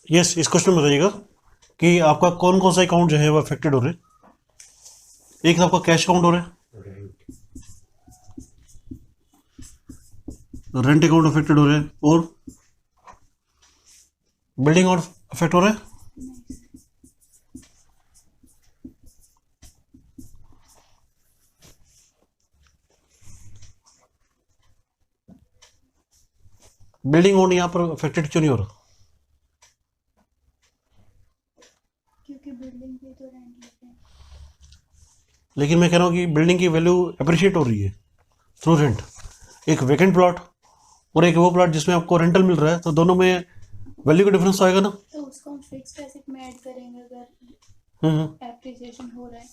Yes, इस question में बताइएगा कि आपका कौन कौन सा अकाउंट जो है वो अफेक्टेड हो रहे हैं। एक तो आपका कैश अकाउंट हो रहा है, रेंट अकाउंट अफेक्टेड हो रहा है, और बिल्डिंग अकाउंट अफेक्ट हो रहा है। बिल्डिंग अकाउंट यहाँ पर अफेक्टेड क्यों नहीं हो रहा? क्योंकि बिल्डिंग पे तो रेंट लेते हैं। लेकिन मैं कह रहा हूँ कि बिल्डिंग की वैल्यू अप्रिशिएट हो रही है थ्रू रेंट। एक वेकेंट प्लॉट और एक वो प्लॉट जिसमें आपको रेंटल मिल रहा है, तो दोनों में वैल्यू का डिफरेंस तो आएगा ना। तो उसको हम फिक्स्ड एसेट में ऐड करेंगे अगर हम्म। एप्रिसिएशन हो रहा है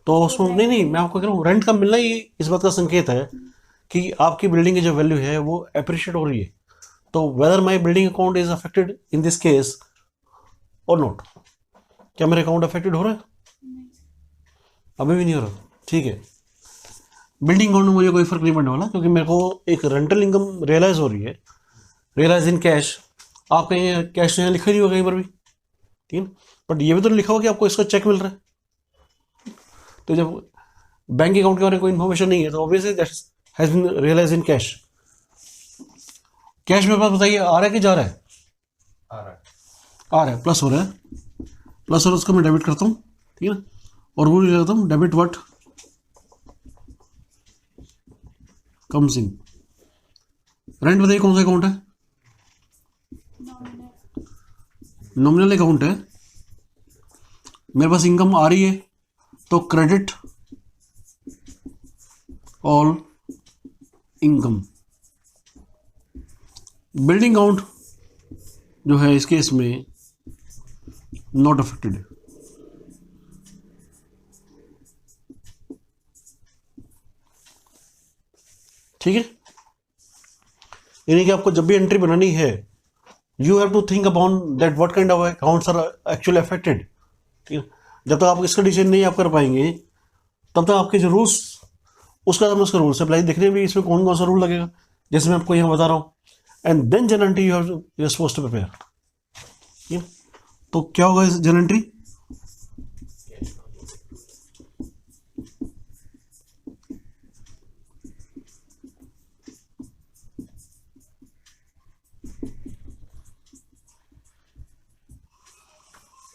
तो तो उसमें नहीं रेंट नहीं, भी। मैं आपको कह रहा हूँ रेंट का मिलना ही इस बात का संकेत है कि आपकी बिल्डिंग की जो वैल्यू है वो अप्रिशिएट हो रही है। तो whether my building account is affected in this case और नॉट, क्या मेरा अकाउंट अफेक्टेड हो रहा है? नहीं। अभी भी नहीं हो रहा, ठीक है। बिल्डिंग अकाउंट में मुझे कोई फर्क नहीं पड़ने वाला, क्योंकि मेरे को एक रेंटल इनकम रियलाइज हो रही है, रियलाइज इन कैश। आप कहीं कैश यहाँ लिखा नहीं होगा कहीं पर भी, ठीक है। बट ये भी तो नहीं लिखा होगा कि आपको इसका चेक मिल रहा है। तो जब बैंक अकाउंट के बारे में कोई इन्फॉर्मेशन नहीं है तो obviously that has been realise in cash. Cash मेरे पास बताइए आ रहा है कि जा रहा है? आ रहा है। आ रहा है, प्लस हो रहा है, प्लस और उसको मैं डेबिट करता हूँ, ठीक है ना। और वो लिखता हूँ debit what comes in. Rent बताइए कौन सा अकाउंट है? नॉमिनल। नॉमिनल अकाउंट है। मेरे पास इनकम आ रही है तो credit all income. Building account जो है इस केस में नॉट अफेक्टेड है, ठीक है। यानी कि आपको जब भी एंट्री बनानी है, you have to think upon that what kind of accounts are actually affected, ठीक है। जब तक आप इसका डिसीजन नहीं आप कर पाएंगे, तब तक आपके जो रूल्स, उसका हम उसका रूल्स अप्लाई देखने भी इसमें कौन कौन सा रूल लगेगा, जैसे मैं आपको यहाँ बता रहा हूँ। And then journal entry you are suppose to prepare, ठीक है। तो क्या होगा इस जर्नल एंट्री?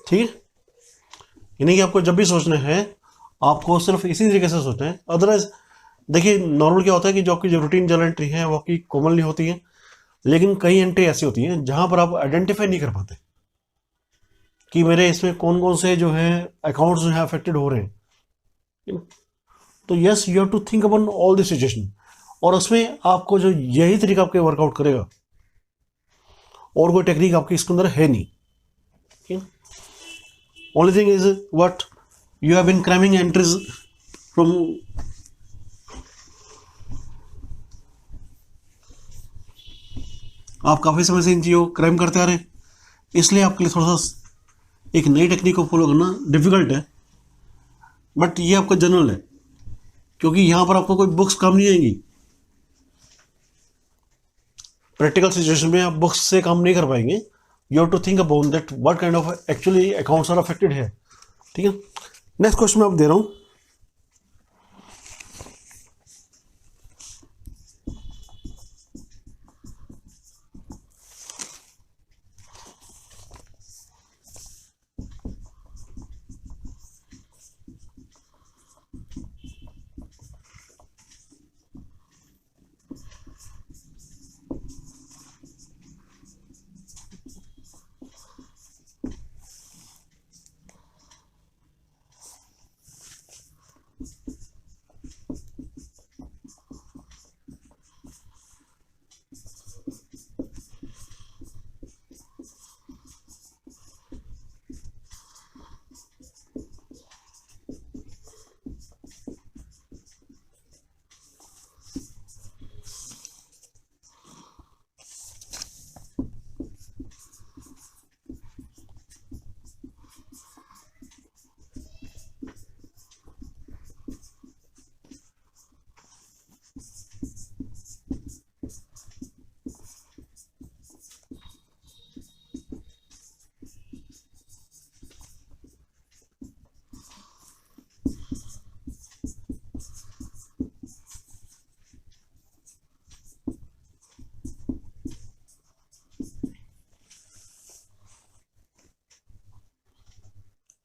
ठीक है। यानी कि आपको जब भी सोचना है, आपको सिर्फ इसी तरीके से सोचना है। अदरवाइज देखिए, नॉर्मल क्या होता है कि जो आपकी जो रूटीन जर्नल एंट्री है वो आपकी कॉमनली होती है, लेकिन कई एंट्री ऐसी होती हैं जहां पर आप आइडेंटिफाई नहीं कर पाते कि मेरे इसमें कौन कौन से जो है अकाउंट्स जो है अफेक्टेड हो रहे हैं। तो yes, you have to think about all the situation, और उसमें आपको जो यही तरीका आपके वर्कआउट करेगा, और कोई टेक्निक आपकी इसके अंदर है नहीं। Only thing is what you have been cramming entries from, आप काफ़ी समय से इन चीज़ों को क्राइम करते आ रहे हैं, इसलिए आपके लिए थोड़ा सा एक नई टेक्निक को फॉलो करना डिफिकल्ट है। बट ये आपका जनरल है, क्योंकि यहाँ पर आपको कोई बुक्स काम नहीं आएंगी। प्रैक्टिकल सिचुएशन में आप बुक्स से काम नहीं कर पाएंगे। You have to think about that what kind of actually accounts are affected है, ठीक है। नेक्स्ट क्वेश्चन मैं आप दे रहा हूँ।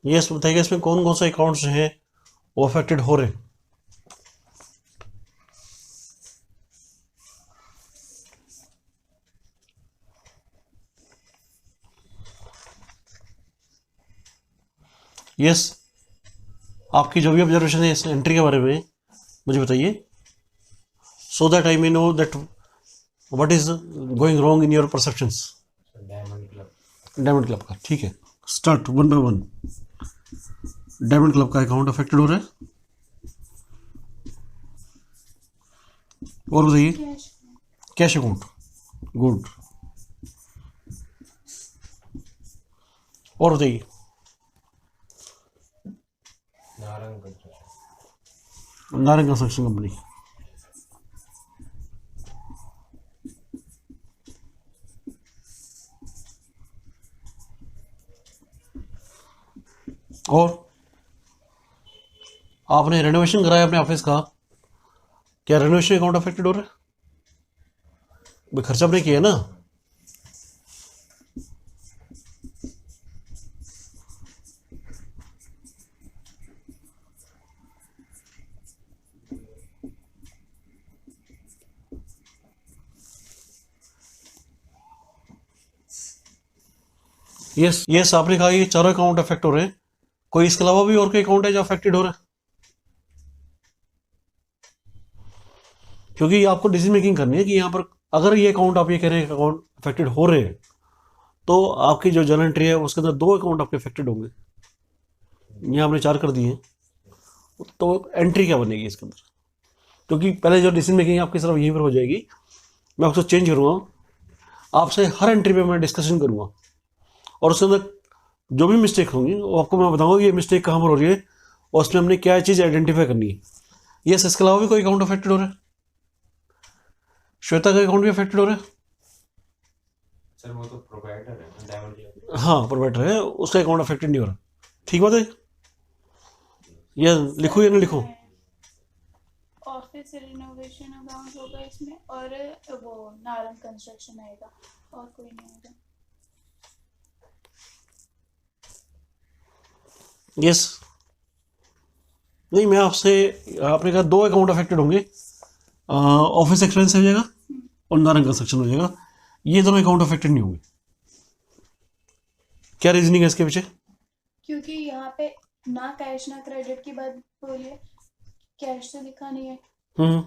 ये बताइएगा इसमें कौन कौन से अकाउंट्स हैं वो अफेक्टेड हो रहे हैं। यस, आपकी जो भी ऑब्जर्वेशन है इस एंट्री के बारे में मुझे बताइए, so that I may know that what is going wrong in your perceptions. Diamond club का, ठीक है, start one by one. Diamond club का अकाउंट अफेक्टेड हो रहा है, और बताइए। कैश कैश अकाउंट, गुड, और बताइए। नारंग कंस्ट्रक्शन कंपनी, और आपने रेनोवेशन कराया अपने ऑफिस का, क्या रेनोवेशन अकाउंट अफेक्टेड हो रहा है? भाई खर्चा आपने किया ना। यस यस, आपने कहा ये चारों अकाउंट अफेक्ट हो रहे हैं, कोई इसके अलावा भी और कोई अकाउंट है जो अफेक्टेड हो रहा है? क्योंकि आपको डिसीजन मेकिंग करनी है कि यहाँ पर अगर ये अकाउंट आप ये कह रहे हैं अकाउंट अफेक्टेड हो रहे हैं, तो आपकी जो जर्नल एंट्री है उसके अंदर 2 अकाउंट आपके अफेक्टेड होंगे। यहाँ आपने 4 कर दिए, तो एंट्री क्या बनेगी इसके अंदर? क्योंकि पहले जो डिसीजन मेकिंग आपकी सिर्फ यहीं पर हो जाएगी, मैं आपको चेंज करूँगा, आपसे हर एंट्री पे मैं डिस्कशन करूँगा, और उसके अंदर जो भी मिस्टेक होंगी वो आपको मैं बताऊँगा कि ये मिस्टेक कहाँ पर हो रही है और उसमें हमने क्या चीज़ आइडेंटिफाई करनी है। यस, इसके अलावा भी कोई अकाउंट अफेक्टेड हो रहा है? श्वेता का अकाउंट भी अफेक्टेड हो रहा है? सर वो तो प्रोवाइडर है डायमंड क्लब। हाँ, प्रोवाइडर है, उसका अकाउंट अफेक्टेड नहीं हो रहा। ठीक बात है, या लिखो या नहीं लिखो? ऑफिस रिनोवेशन अकाउंट होगा इसमें, और वो नारंग कंस्ट्रक्शन आएगा, और कोई नहीं आएगा। यस, नहीं मैं आपसे, आपने कहा 2 अकाउंट अफेक्टेड होंगे, ऑफिस एक्सपेंस हो जाएगा और नारंग कंस्ट्रक्शन हो जाएगा, ये दोनों अकाउंट अफेक्टेड नहीं होंगे। क्या रीजनिंग है इसके पीछे? क्योंकि यहाँ पे ना कैश ना क्रेडिट की बात बोली है, कैश तो लिखा नहीं है,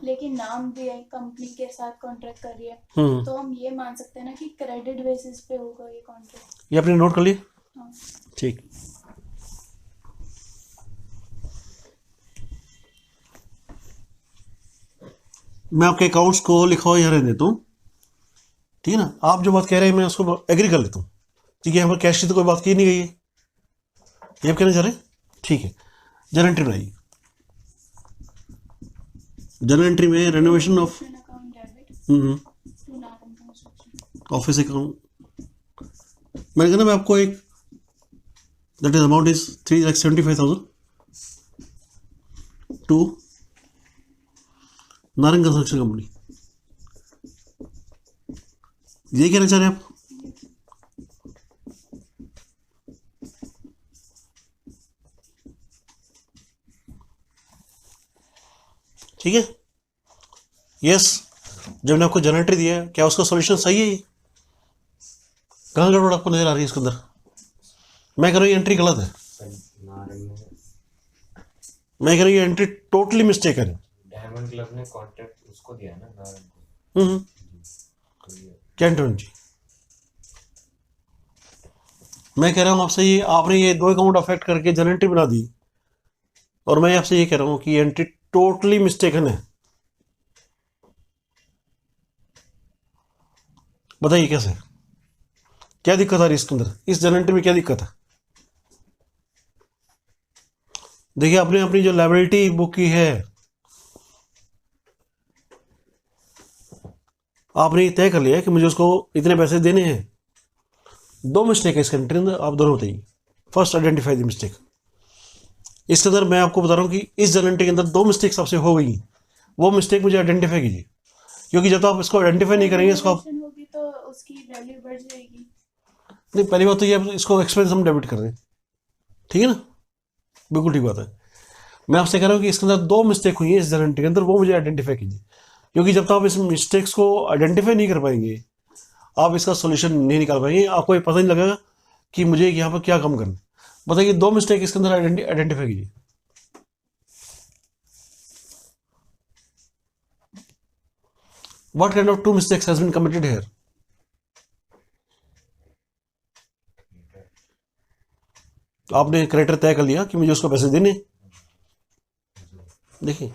लेकिन नाम दिया है, कंपनी के साथ कॉन्ट्रैक्ट कर रही है, तो हम ये मान सकते हैं ना कि क्रेडिट बेसिस पे होगा ये कॉन्ट्रैक्ट। ये आपने नोट कर लिया? हाँ। ठीक, मैं आपके अकाउंट्स को लिखा यहाँ रहने देता हूँ, ठीक है ना। आप जो बात कह रहे हैं मैं उसको एग्री कर लेता हूँ, ठीक है। यहाँ पर कैश की तो कोई बात की नहीं गई है, ये आप कहना चाह रहे हैं, ठीक है। जर्नल एंट्री बनाइए। जर्नल एंट्री में renovation of account debit to Narang construction, office account, मैंने कहा ना मैं आपको एक, that is amount is 3,75,000 to Narang construction company, ये कहना चाह रहे हैं आप? ठीक है। यस, जब मैंने आपको जनरेटर दिया है, क्या उसका सॉल्यूशन सही है? ये कहाँ गड़बड़ आपको नजर आ रही है इसके अंदर? मैं कह रहा हूँ ये एंट्री गलत है, मैं कह रहा हूँ ये एंट्री टोटली मिस्टेक है। डायमंड क्लब ने कॉन्ट्रैक्ट उसको दिया ना नारंग को। क्या एंट्री? मैं कह रहा हूँ आपसे, ये आपने ये 2 अकाउंट अफेक्ट करके जनरल एंट्री बना दी, और मैं आपसे ये कह रहा हूँ कि ये एंट्री टोटली मिस्टेकन है। बताइए कैसे, क्या दिक्कत आ रही है इसके अंदर? इस जनरल एंट्री में क्या दिक्कत है? देखिए, आपने अपनी जो लायबिलिटी बुक की है, आपने तय कर लिया है कि मुझे उसको इतने पैसे देने हैं। 2 मिस्टेक है इसके एंट्री अंदर, आप दोनों बताइए। First identify the mistake. इसके अंदर मैं आपको बता रहा हूँ कि इस जर्नल एंट्री के अंदर 2 मिस्टेक्स आपसे हो गई, वो मिस्टेक मुझे आइडेंटिफाई कीजिए, क्योंकि जब तक आप इसको आइडेंटिफाई नहीं करेंगे, इसको आप, होगी तो उसकी वैल्यू बढ़ जाएगी। नहीं पहली बात तो ये इसको एक्सपेंस हम डेबिट कर रहे हैं, ठीक है ना। बिल्कुल ठीक बात है। मैं आपसे कह रहा हूँ कि इसके अंदर 2 मिस्टेक हुई है इस गारंटी के अंदर, वो मुझे आइडेंटिफाई कीजिए, क्योंकि जब तक आप इस मिस्टेक्स को आइडेंटिफाई नहीं कर पाएंगे आप इसका सोल्यूशन नहीं निकाल पाएंगे, आपको ये पता नहीं लगेगा कि मुझे यहाँ पर क्या कम करना। बताइए 2 मिस्टेक इसके अंदर आइडेंटिफाई कीजिए। What kind of 2 mistakes has been committed here? आपने क्रेडिटर तय कर लिया कि मुझे उसको पैसे देने। देखिए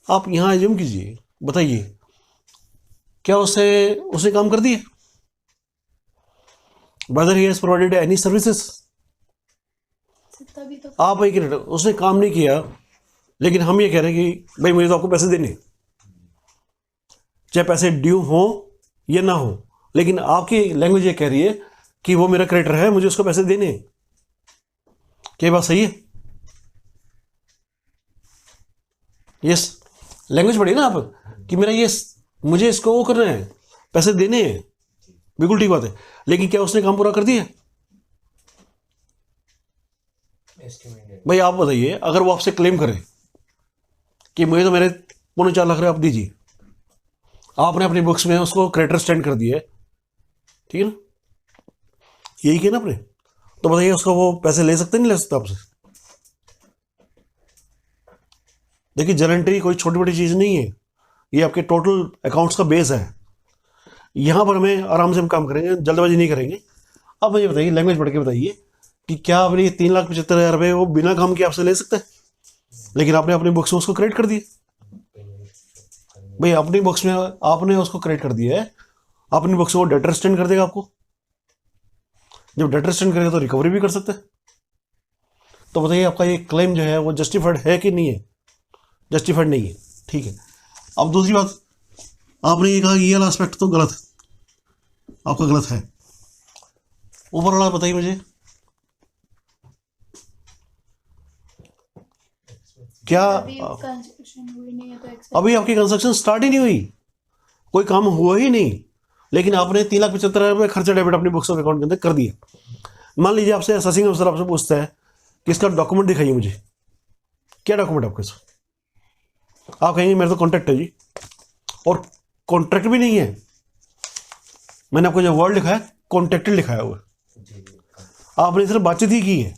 आप यहां एज्यूम कीजिए, बताइए क्या उसने काम कर दिए? Whether he has provided any services? तभी तो आप एक क्रेडिटर, उसने काम नहीं किया, लेकिन हम ये कह रहे हैं कि भाई मुझे तो आपको पैसे देने, चाहे पैसे ड्यू हो या ना हो, लेकिन आपकी लैंग्वेज ये कह रही है कि वो मेरा क्रेडिटर है, मुझे उसको पैसे देने। क्या बात सही है? यस, लैंग्वेज पढ़िए ना आप कि मेरा ये, मुझे इसको वो करना है, पैसे देने हैं, बिल्कुल ठीक बात है। लेकिन क्या उसने काम पूरा कर दिया? भाई आप बताइए, अगर वो आपसे क्लेम करे कि मुझे तो मेरे 4.25 लाख रुपये आप दीजिए, आपने अपनी बुक्स में उसको क्रेडिटर स्टैंड कर दिया है, ठीक है ना, यही किया ना आपने, तो बताइए उसको वो पैसे ले सकते नहीं ले सकता आपसे? देखिए जलेंट्री कोई छोटी बड़ी चीज़ नहीं है, ये आपके टोटल अकाउंट्स का बेस है। यहाँ पर हमें आराम से हम काम करेंगे, जल्दबाजी नहीं करेंगे। अब मुझे बताइए, लैंग्वेज पढ़ के बताइए कि क्या आपने 3,75,000 रुपये वो बिना काम के आपसे ले सकते हैं? लेकिन आपने अपनी बुक्स में उसको क्रेडिट कर दिया। भाई अपनी बुक्स में आपने उसको क्रेडिट कर दिया है, अपनी बुक्स में वो डेटर स्टैंड कर देगा आपको। जब डेटर स्टैंड करेगा तो रिकवरी भी कर सकते हैं। तो बताइए आपका ये क्लेम जो है वो जस्टिफाइड है कि नहीं है? जस्टिफाइड नहीं है, ठीक है। अब दूसरी बात, आपने ये कहा कि ये वाला एस्पेक्ट तो गलत है, आपका गलत है। ऊपर वाला बताइए मुझे, क्या अभी कंस्ट्रक्शन हुई नहीं है तो अभी आपकी कंस्ट्रक्शन स्टार्ट ही नहीं हुई, कोई काम हुआ ही नहीं, लेकिन आपने 3,75,000 रुपये खर्चा डेबिट अपनी बुक्स ऑफ अकाउंट के अंदर कर दिया। मान लीजिए आपसे असेसिंग अफसर आपसे पूछता है कि इसका डॉक्यूमेंट दिखाइए मुझे, क्या डॉक्यूमेंट आपके पास? आप कहेंगे मेरा तो कॉन्ट्रैक्ट है जी, और कॉन्ट्रैक्ट भी नहीं है। मैंने आपको जो वर्ड लिखा है कॉन्ट्रैक्टेड लिखाया हुआ है, आपने सिर्फ बातचीत ही की है,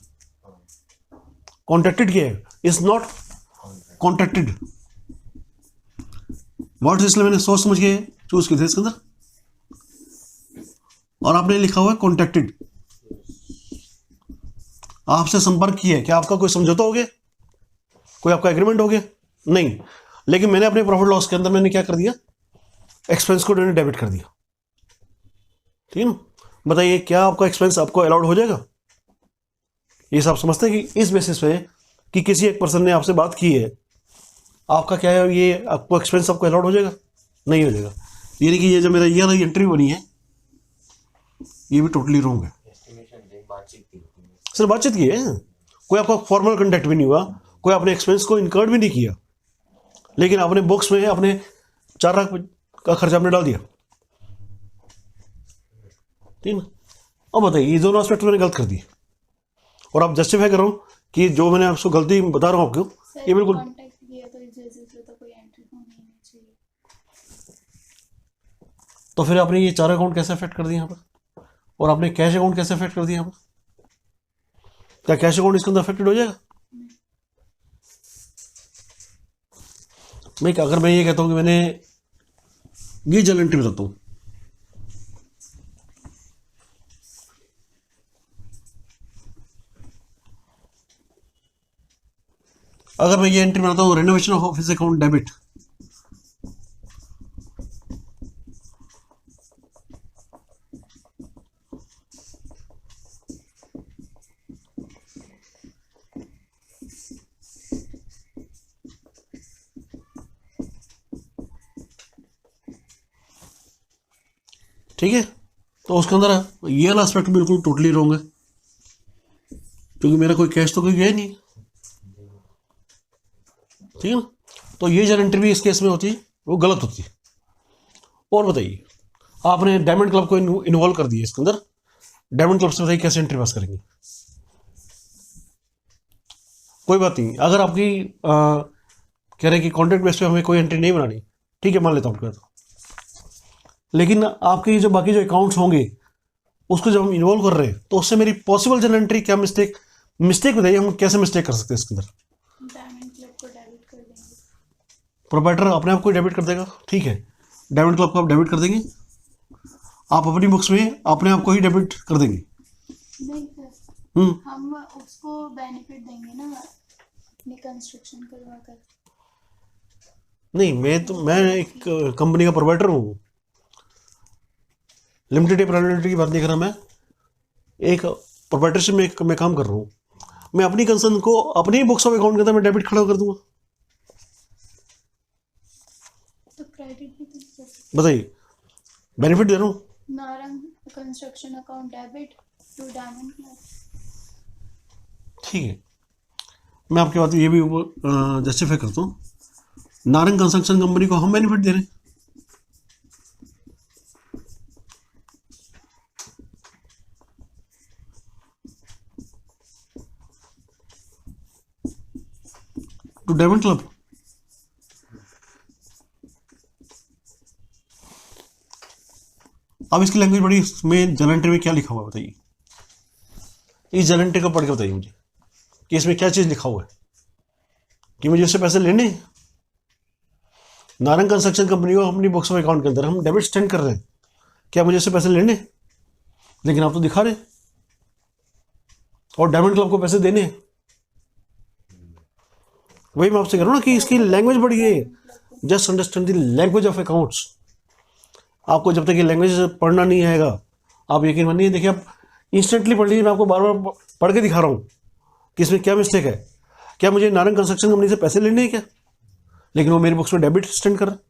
कॉन्ट्रैक्टेड किया है, इज नॉट कॉन्ट्रैक्टेड वर्ड, इसलिए मैंने सोच समझ के चूज किए थे इसके अंदर, और आपने लिखा हुआ है कॉन्ट्रैक्टेड। आपसे संपर्क किया है, क्या आपका कोई समझौता हो गया, कोई आपका एग्रीमेंट हो गया? नहीं। लेकिन मैंने अपने प्रॉफिट लॉस के अंदर मैंने क्या कर दिया, एक्सपेंस को मैंने डेबिट कर दिया, ठीक है ना। बताइए क्या आपका एक्सपेंस आपको अलाउड हो जाएगा? ये सब समझते हैं कि इस बेसिस पे कि किसी एक पर्सन ने आपसे बात की है, आपका क्या है, ये आपको एक्सपेंस आपको अलाउड हो जाएगा? नहीं हो जाएगा। यानी कि ये जो मेरा ये वाली एंट्री बनी है ये भी टोटली रॉन्ग है। सिर्फ बातचीत की है, कोई आपका फॉर्मल कॉन्टैक्ट भी नहीं हुआ, कोई आपने एक्सपेंस को इनकर्ड भी नहीं किया, लेकिन आपने बुक्स में अपने 4 लाख का खर्चा आपने डाल दिया, ठीक ना। अब बताइए ये दोनों एस्पेक्ट मैंने गलत कर दिए, और आप जस्टिफाई कर रहा हूँ कि जो मैंने आपको गलती बता रहा हूँ आपको, ये बिल्कुल कांटेक्ट किया तो इस बेसिस पे तो कोई एंट्री होनी नहीं चाहिए। तो फिर आपने ये 4 अकाउंट कैसे अफेक्ट कर दिए यहाँ पर, और आपने कैश अकाउंट कैसे अफेक्ट कर दिया यहाँ पर? क्या कैश अकाउंट इसके अंदर अफेक्टेड हो जाएगा? मैं अगर मैं ये कहता हूँ कि मैंने ये जर्नल एंट्री बताता हूँ, अगर मैं ये एंट्री बनाता हूँ renovation of office account debit, ठीक है, तो उसके अंदर ये वाला एस्पेक्ट बिल्कुल टोटली रॉन्ग है, क्योंकि मेरा कोई कैश तो कोई गया नहीं, ठीक है ना। तो ये जो एंट्री भी इस केस में होती है वो गलत होती है। और बताइए, आपने डायमंड क्लब को इन्वॉल्व कर दिया इसके अंदर, डायमंड क्लब से बताइए कैसे एंट्री पास करेंगे? कोई बात नहीं, अगर आपकी कह रहे हैं कि कॉन्ट्रैक्ट बेस पे हमें कोई एंट्री नहीं बनानी, ठीक है, मान लेता हूँ आपकी बात, लेकिन आपके जो बाकी जो अकाउंट्स होंगे उसको जब हम इन्वॉल्व कर रहे हैं तो उससे मेरी पॉसिबल जनरल एंट्री क्या मिस्टेक बताइए, हम कैसे मिस्टेक कर सकते हैं इसके अंदर? डायमंड क्लब को डेबिट कर देंगे। प्रोप्राइटर अपने आप को डेबिट कर देगा, ठीक है, डायमंड क्लब को आप डेबिट कर देंगे, आप अपनी बुक्स में अपने आप को ही डेबिट कर देंगे। नहीं सर, हम उसको बेनिफिट देंगे ना अपनी कंस्ट्रक्शन करवा कर। नहीं, मैं एक कंपनी का प्रोवाइडर हूँ, लिमिटेड प्रायोरिटी की बात नहीं कर रहा, मैं एक प्रोप्राइटरशिप में मैं काम कर रहा हूँ, मैं अपनी कंसर्न को अपनी बुक्स ऑफ अकाउंट के अंदर मैं डेबिट खड़ा कर दूंगा। तो क्रेडिट भी तो सर। बताइए, बेनिफिट दे रहा हूँ। Narang construction account debit to diamond club. ठीक है, मैं आपकी बात ये भी जस्टिफाई करता हूँ, नारंग कंस्ट्रक्शन कंपनी को हम बेनिफिट दे रहे हैं। टू डायमंड क्लब, अब इसकी लैंग्वेज बड़ी, इसमें जनरल एंट्री में क्या लिखा हुआ है बताइए, इस जनरल एंट्री को पढ़ के बताइए मुझे कि इसमें क्या चीज़ लिखा हुआ है, कि मुझे उससे पैसे लेने हैं। नारंग कंस्ट्रक्शन कंपनी को अपनी बुक्स ऑफ अकाउंट के अंदर हम डेबिट स्टैंड कर रहे हैं, क्या मुझे उससे पैसे लेने हैं? लेकिन आप तो दिखा रहे हैं, और डायमंड क्लब को पैसे देने हैं। वही मैं आपसे कह रहा हूँ ना कि इसकी लैंग्वेज बड़ी है, just understand the language of accounts. आपको जब तक ये लैंग्वेज पढ़ना नहीं आएगा, आप यकीन मानिए, देखिए आप इंस्टेंटली पढ़ लीजिए, मैं आपको बार बार पढ़ के दिखा रहा हूँ कि इसमें क्या मिस्टेक है। क्या मुझे नारंग कंस्ट्रक्शन कंपनी से पैसे लेने हैं क्या? लेकिन वो मेरी बुक्स में डेबिट स्टैंड कर रहा है।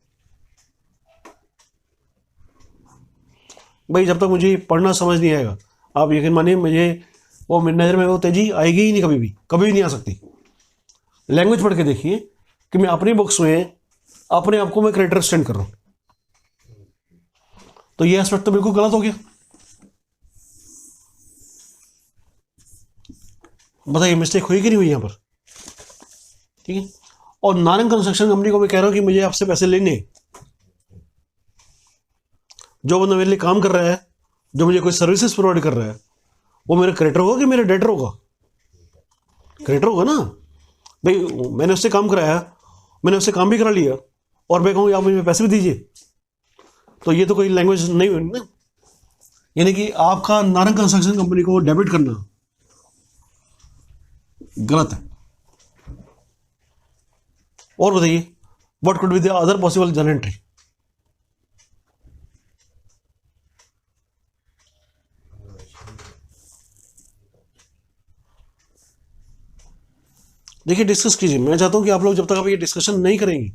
भाई जब तक मुझे पढ़ना समझ नहीं आएगा, आप यकीन मानिए मुझे वो मेरी नज़र में वो तेजी आएगी ही नहीं, कभी भी नहीं आ सकती। लैंग्वेज पढ़ के देखिए कि मैं अपनी बुक्स में अपने आप को मैं क्रेडिटर स्टैंड कर रहा हूँ, तो ये एस्पेक्ट तो बिल्कुल गलत हो गया। बताइए मिस्टेक हुई कि नहीं हुई यहाँ पर? ठीक है, और नारंग कंस्ट्रक्शन कंपनी को मैं कह रहा हूँ कि मुझे आपसे पैसे लेने हैं। जो बंदा मेरे लिए काम कर रहा है, जो मुझे कोई सर्विसेज प्रोवाइड कर रहा है, वो मेरा क्रेडिटर होगा कि मेरा डेटर होगा? क्रेडिटर होगा ना भाई, मैंने उससे काम कराया, मैंने उससे काम भी करा लिया, और मैं कहूँ आप मुझे पैसे भी दीजिए, तो ये तो कोई लैंग्वेज नहीं हुई ना। यानी कि आपका नारंग कंस्ट्रक्शन कंपनी को डेबिट करना गलत है। और बताइए, what could be the other possible general entry? देखिए डिस्कस कीजिए, मैं चाहता हूं कि आप लोग जब तक आप ये डिस्कशन नहीं करेंगे,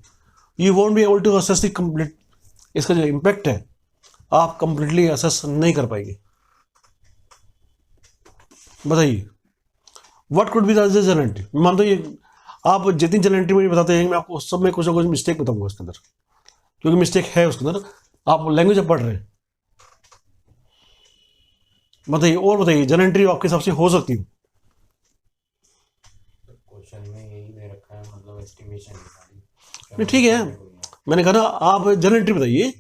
you won't be able to assess the complete, इसका जो इम्पैक्ट है आप कंप्लीटली असेस नहीं कर पाएंगे। बताइए, what could be the general entry? मान दो ये आप जितनी जनरल एंट्री मुझे बताते हैं, मैं आपको सब में कुछ ना कुछ मिस्टेक बताऊंगा उसके अंदर, क्योंकि मिस्टेक है उसके अंदर, आप लैंग्वेज अब पढ़ रहे हैं। बताइए, और बताइए जनरल एंट्री आपके हिसाब से हो सकती है? क्वेश्चन में यही दे रखा है, मतलब एस्टिमेशन नहीं ठीक है, मैंने कहा ना आप जनरल एंट्री बताइए,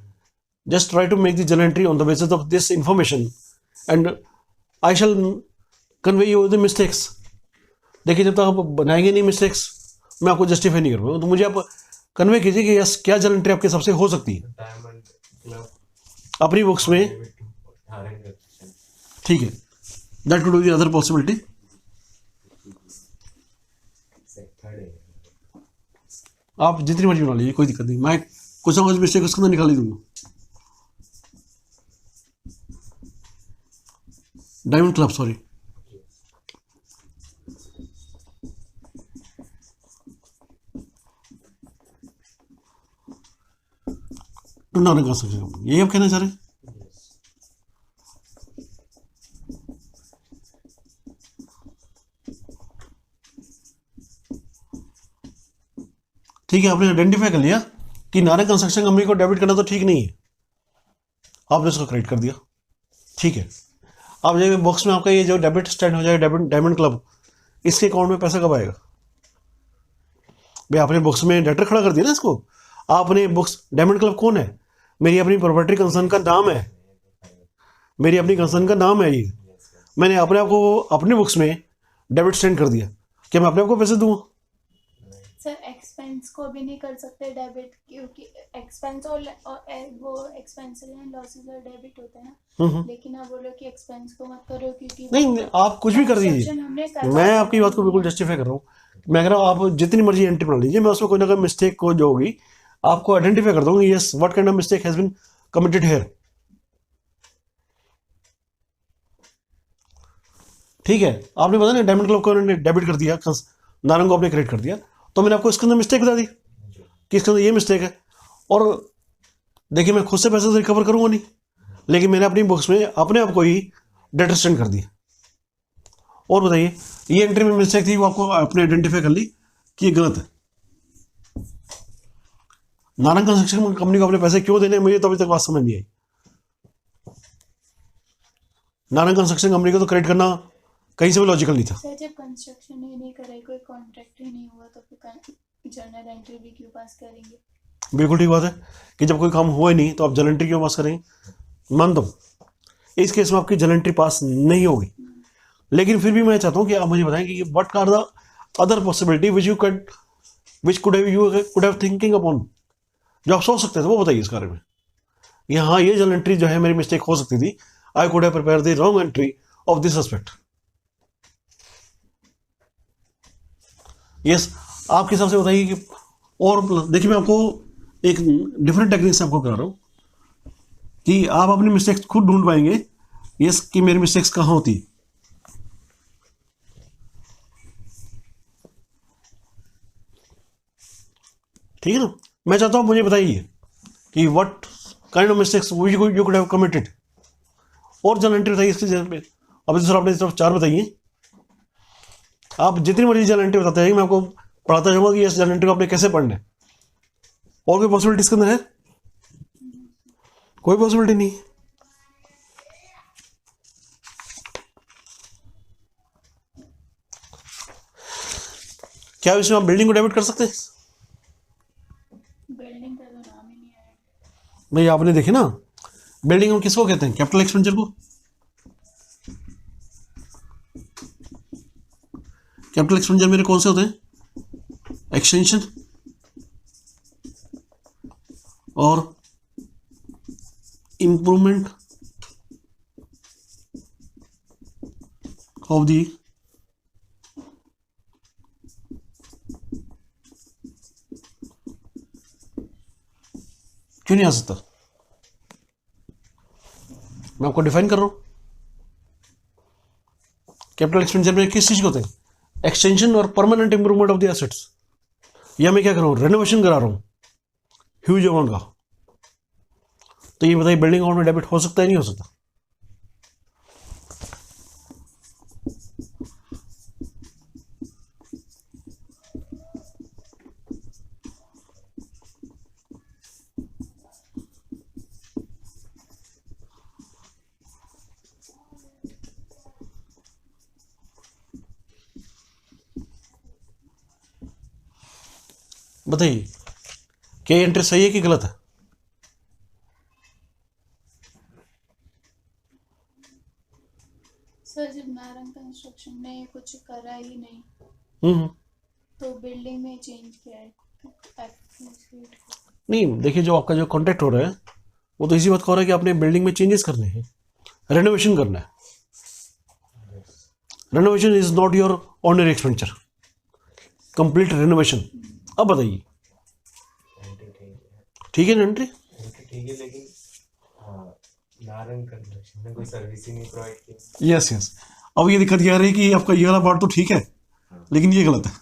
just try to make the general entry on the basis of this information and I shall convey you the mistakes. देखिए जब तक आप बनाएंगे नहीं मिस्टेक्स, मैं आपको जस्टिफाई नहीं कर पाऊंगा, तो मुझे आप कन्वे कीजिए कि यस क्या जनरल एंट्री आपके हिसाब से हो सकती है डायमंड क्लब अपनी बुक्स में। ठीक है, that could be the other possibility. आप जितनी मर्जी बना लीजिए, कोई दिक्कत नहीं, मैं कुछ ना कुछ मिस्टेक उसके अंदर निकाल ही दूंगा। Diamond club, sorry, Narang construction company, यही आप कहना चाह रहे हैं? ठीक है, आपने आइडेंटिफाई कर लिया कि नारंग कंस्ट्रक्शन कंपनी को डेबिट करना तो ठीक नहीं है, आपने उसको क्रेडिट कर दिया। ठीक है, अब जब बॉक्स में आपका ये जो डेबिट स्टैंड हो जाएगा, डायमंड क्लब, इसके अकाउंट में पैसा कब आएगा? भाई आपने बुक्स में डेटर खड़ा कर दिया ना इसको। आपने बुक्स, डायमंड क्लब कौन है? मेरी अपनी प्रॉपर्टी कंसर्न का नाम है, मेरी अपनी कंसर्न का नाम है ये। मैंने अपने आप को अपनी बुक्स में डेबिट स्टैंड कर दिया, क्या मैं अपने आप को पैसे दूँ? सर एक्सपेंस को भी नहीं कर सकते डेबिट, क्योंकि एक्सपेंस और वो एक्सपेंसेस एंड लॉसेस और डेबिट होते हैं ना। लेकिन आप बोलो कि एक्सपेंस को मत करो क्योंकि नहीं, आप कुछ भी कर दीजिए, मैं आपकी बात को बिल्कुल जस्टिफाई कर रहा हूँ। मैं कह रहा हूँ आप जितनी मर्जी एंट्री बना लीजिए, मैं उसमें कोई ना कोई मिस्टेक को जो होगी आपको आइडेंटिफाई कर दूंगी, yes what kind of mistake has been committed here. ठीक है, आपने पता ना डायमंड क्लब को उन्होंने डेबिट कर दिया, नारंग को आपने क्रेडिट कर दिया, तो मैंने आपको इसके अंदर मिस्टेक बता दी कि इसके अंदर ये मिस्टेक है। और देखिए मैं खुद से पैसे तो रिकवर करूंगा नहीं, लेकिन मैंने अपनी बुक्स में अपने आप को ही डेट स्टैंड कर दिया। और बताइए, ये एंट्री में मिस्टेक थी, वो आपको आपने आइडेंटिफाई कर ली कि ये गलत है। नारंग कंस्ट्रक्शन कंपनी को अपने पैसे क्यों देने, मुझे तो अभी तक बात समझ नहीं आई। नारंग कंस्ट्रक्शन कंपनी को तो क्रेडिट करना कहीं से भी लॉजिकल नहीं था। सर जब कंस्ट्रक्शन ही नहीं करे, कोई कॉन्ट्रैक्ट ही नहीं हुआ, तो फिर जर्नल एंट्री भी क्यों पास करेंगे? बिल्कुल ठीक बात है कि जब कोई काम हुआ ही नहीं तो आप जर्नल एंट्री क्यों पास करेंगे? मानता हूँ इस केस में आपकी जर्नल एंट्री पास नहीं होगी, लेकिन फिर भी मैं चाहता हूँ कि आप मुझे बताएं कि what are the other possibility which could have thinking upon, जो आप सोच सकते थे वो बताइए इस बारे में। हाँ, ये जर्नल एंट्री जो है मेरी मिस्टेक हो सकती थी, I could have prepare the wrong entry of this aspect. Yes, आपके हिसाब से बताइए कि, और देखिए मैं आपको एक डिफरेंट टेक्निक से आपको करा रहा हूँ कि आप अपनी मिस्टेक्स खुद ढूंढ पाएंगे, यस कि मेरी मिस्टेक्स कहाँ होती है। ठीक है ना, मैं चाहता हूँ मुझे बताइए कि what kind of mistakes you could have committed, और जर्नल एंट्री बताइए इसके जगह पे। अब सर आपने सिर्फ 4 बताइए, आप जितनी मर्जी जर्नल एंट्री बताते हैं मैं आपको पढ़ाता जाऊंगा कि इस जर्नल एंट्री को आपने कैसे पढ़ना है। और कोई पॉसिबिलिटी इसके अंदर है? कोई पॉसिबिलिटी नहीं। क्या इसमें आप बिल्डिंग को डेबिट कर सकते हैं? बिल्डिंग का तो नाम ही नहीं आया। भाई आपने देखे ना, बिल्डिंग हम किसको कहते हैं? कैपिटल एक्सपेंडिचर को। कैपिटल एक्सपेंडिचर मेरे कौन से होते हैं? एक्सटेंशन और इम्प्रूवमेंट ऑफ दी क्यों नहीं आ सकता? मैं आपको डिफाइन कर रहा हूं। कैपिटल एक्सपेंडिचर में किस चीज को होते हैं? एक्सटेंशन और permanent improvement of the assets. या मैं क्या कर रहा हूं? रेनोवेशन करा रहा हूं ह्यूज अमाउंट का। तो ये बताइए बिल्डिंग अमाउंट में डेबिट हो सकता है नहीं हो सकता? बताइए क्या ये एंट्री सही है कि गलत है? सर जब नारंग कंस्ट्रक्शन ने कुछ करा ही नहीं, हम्म। तो बिल्डिंग में चेंज किया है। नहीं देखिए, जो आपका जो कॉन्ट्रैक्ट हो रहा है वो तो इसी बात को हो रहा है कि आपने बिल्डिंग में चेंजेस करने हैं, रेनोवेशन करना है। Renovation is not your ordinary expenditure, complete renovation. अब बताइए ठीक है ना एंट्री? ठीक है, लेकिन नारंग कंस्ट्रक्शन ने कोई सर्विस ही नहीं प्रोवाइड की। यस यस, अब ये दिक्कत ये आ रही है कि आपका ये वाला पार्ट तो ठीक है लेकिन ये गलत है।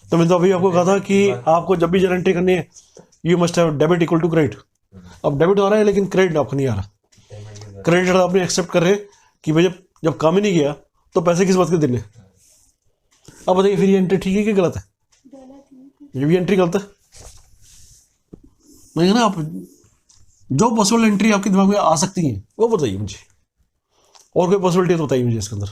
तो मैं तो अभी आपको कहा था कि आपको जब भी एंट्री करनी है you must have debit equal to credit. अब डेबिट आ रहा है लेकिन क्रेडिट आपको नहीं आ रहा। क्रेडिट आपने एक्सेप्ट कर रहे कि भाई जब काम ही नहीं किया तो पैसे किस बात के देने। अब बताइए फिर ये एंट्री ठीक है कि गलत है? ये भी एंट्री गलत है। मैं ना, आप जो पॉसिबल एंट्री आपके दिमाग में आ सकती हैं वो बताइए मुझे, और कोई पॉसिबिलिटी तो बताइए मुझे इसके अंदर।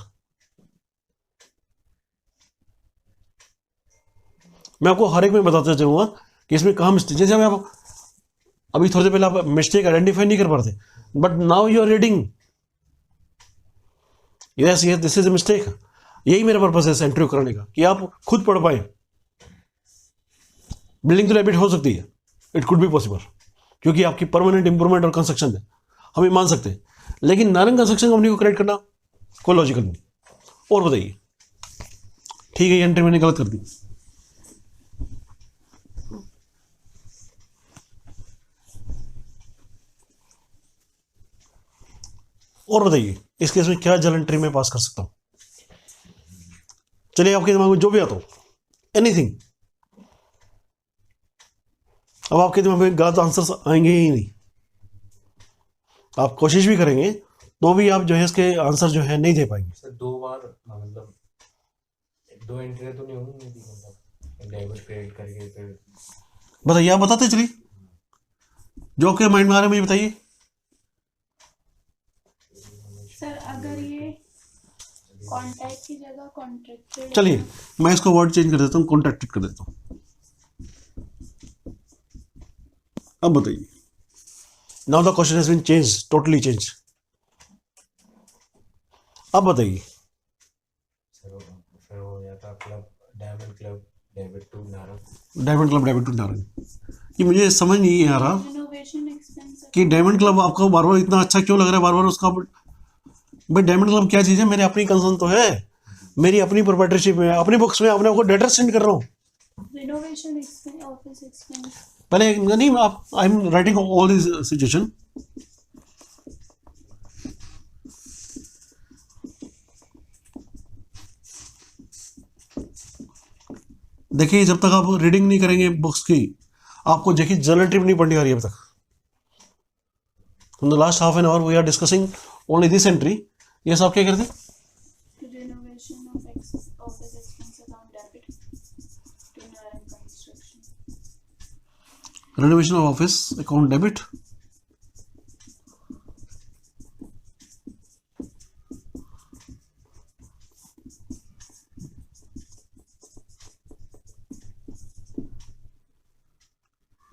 मैं आपको हर एक में बताता चलूँगा कि इसमें कहाँ मिस्टेक, जैसे आप अभी थोड़ी देर पहले आप मिस्टेक आइडेंटिफाई नहीं कर पा रहे थे, but now you are reading yes yes this is a mistake. यही मेरा पर्पस है इंटरव्यू कराने का, कि आप खुद पढ़ पाए। बिल्डिंग तो हैबिट हो सकती है, इट कुड बी पॉसिबल, क्योंकि आपकी परमानेंट इंप्रूवमेंट और कंस्ट्रक्शन है, हम ये मान सकते हैं। लेकिन नारंग कंस्ट्रक्शन कंपनी को करेक्ट करना कोई लॉजिकल नहीं। और बताइए, ठीक है ये एंट्री मैंने गलत कर दी, और बताइए इस केस में क्या जल एंट्री में पास कर सकता हूं? चलिए आपके दिमाग में जो भी आता हो, एनीथिंग। अब आपके दिमाग में गलत आंसर्स आएंगे ही नहीं, आप कोशिश भी करेंगे तो भी आप जो है इसके आंसर जो है नहीं दे पाएंगे। सर 2 बार मतलब 2 एंट्री तो नहीं होंगी मेरी, मतलब डेबिट क्रेडिट करके फिर बताइए, आप बताते चलिए जो आपके माइंड में आ रहा है मुझे बताइए। सर अगर ये कॉन्टैक्ट की जगह कॉन्ट्रैक्टेड, चलिए मैं इसको वर्ड चेंज कर देता हूँ, कॉन्ट्रैक्टेड कर देता हूँ। अब बताइए, now the question has been change, totally change. अब बताइए, सर फिर हो जाता club diamond club debit to Narang. Diamond club debit to Narang, ये मुझे समझ नहीं आ रहा रिनोवेशन एक्सपेंस कि डायमंड क्लब आपको बार बार इतना अच्छा क्यों लग रहा है, बार बार उसका। भाई डायमंड क्लब क्या चीज़ है, मेरी अपनी कंसर्न तो है, मेरी अपनी प्रोप्राइटरशिप में, अपनी बुक्स में अपने आपको डेटा सेंड कर रहा हूँ। Renovation expense, office expense. पहले नहीं, आप I am writing all this situation. देखिए जब तक आप रीडिंग नहीं करेंगे बुक्स की, आपको देखिए जर्नल ट्रिप नहीं पढ़नी आ रही है अब तक। In the last half an hour we are discussing only this entry. ये सब क्या करते हैं? Renovation of office expense account debit to Narang construction. Renovation of office account debit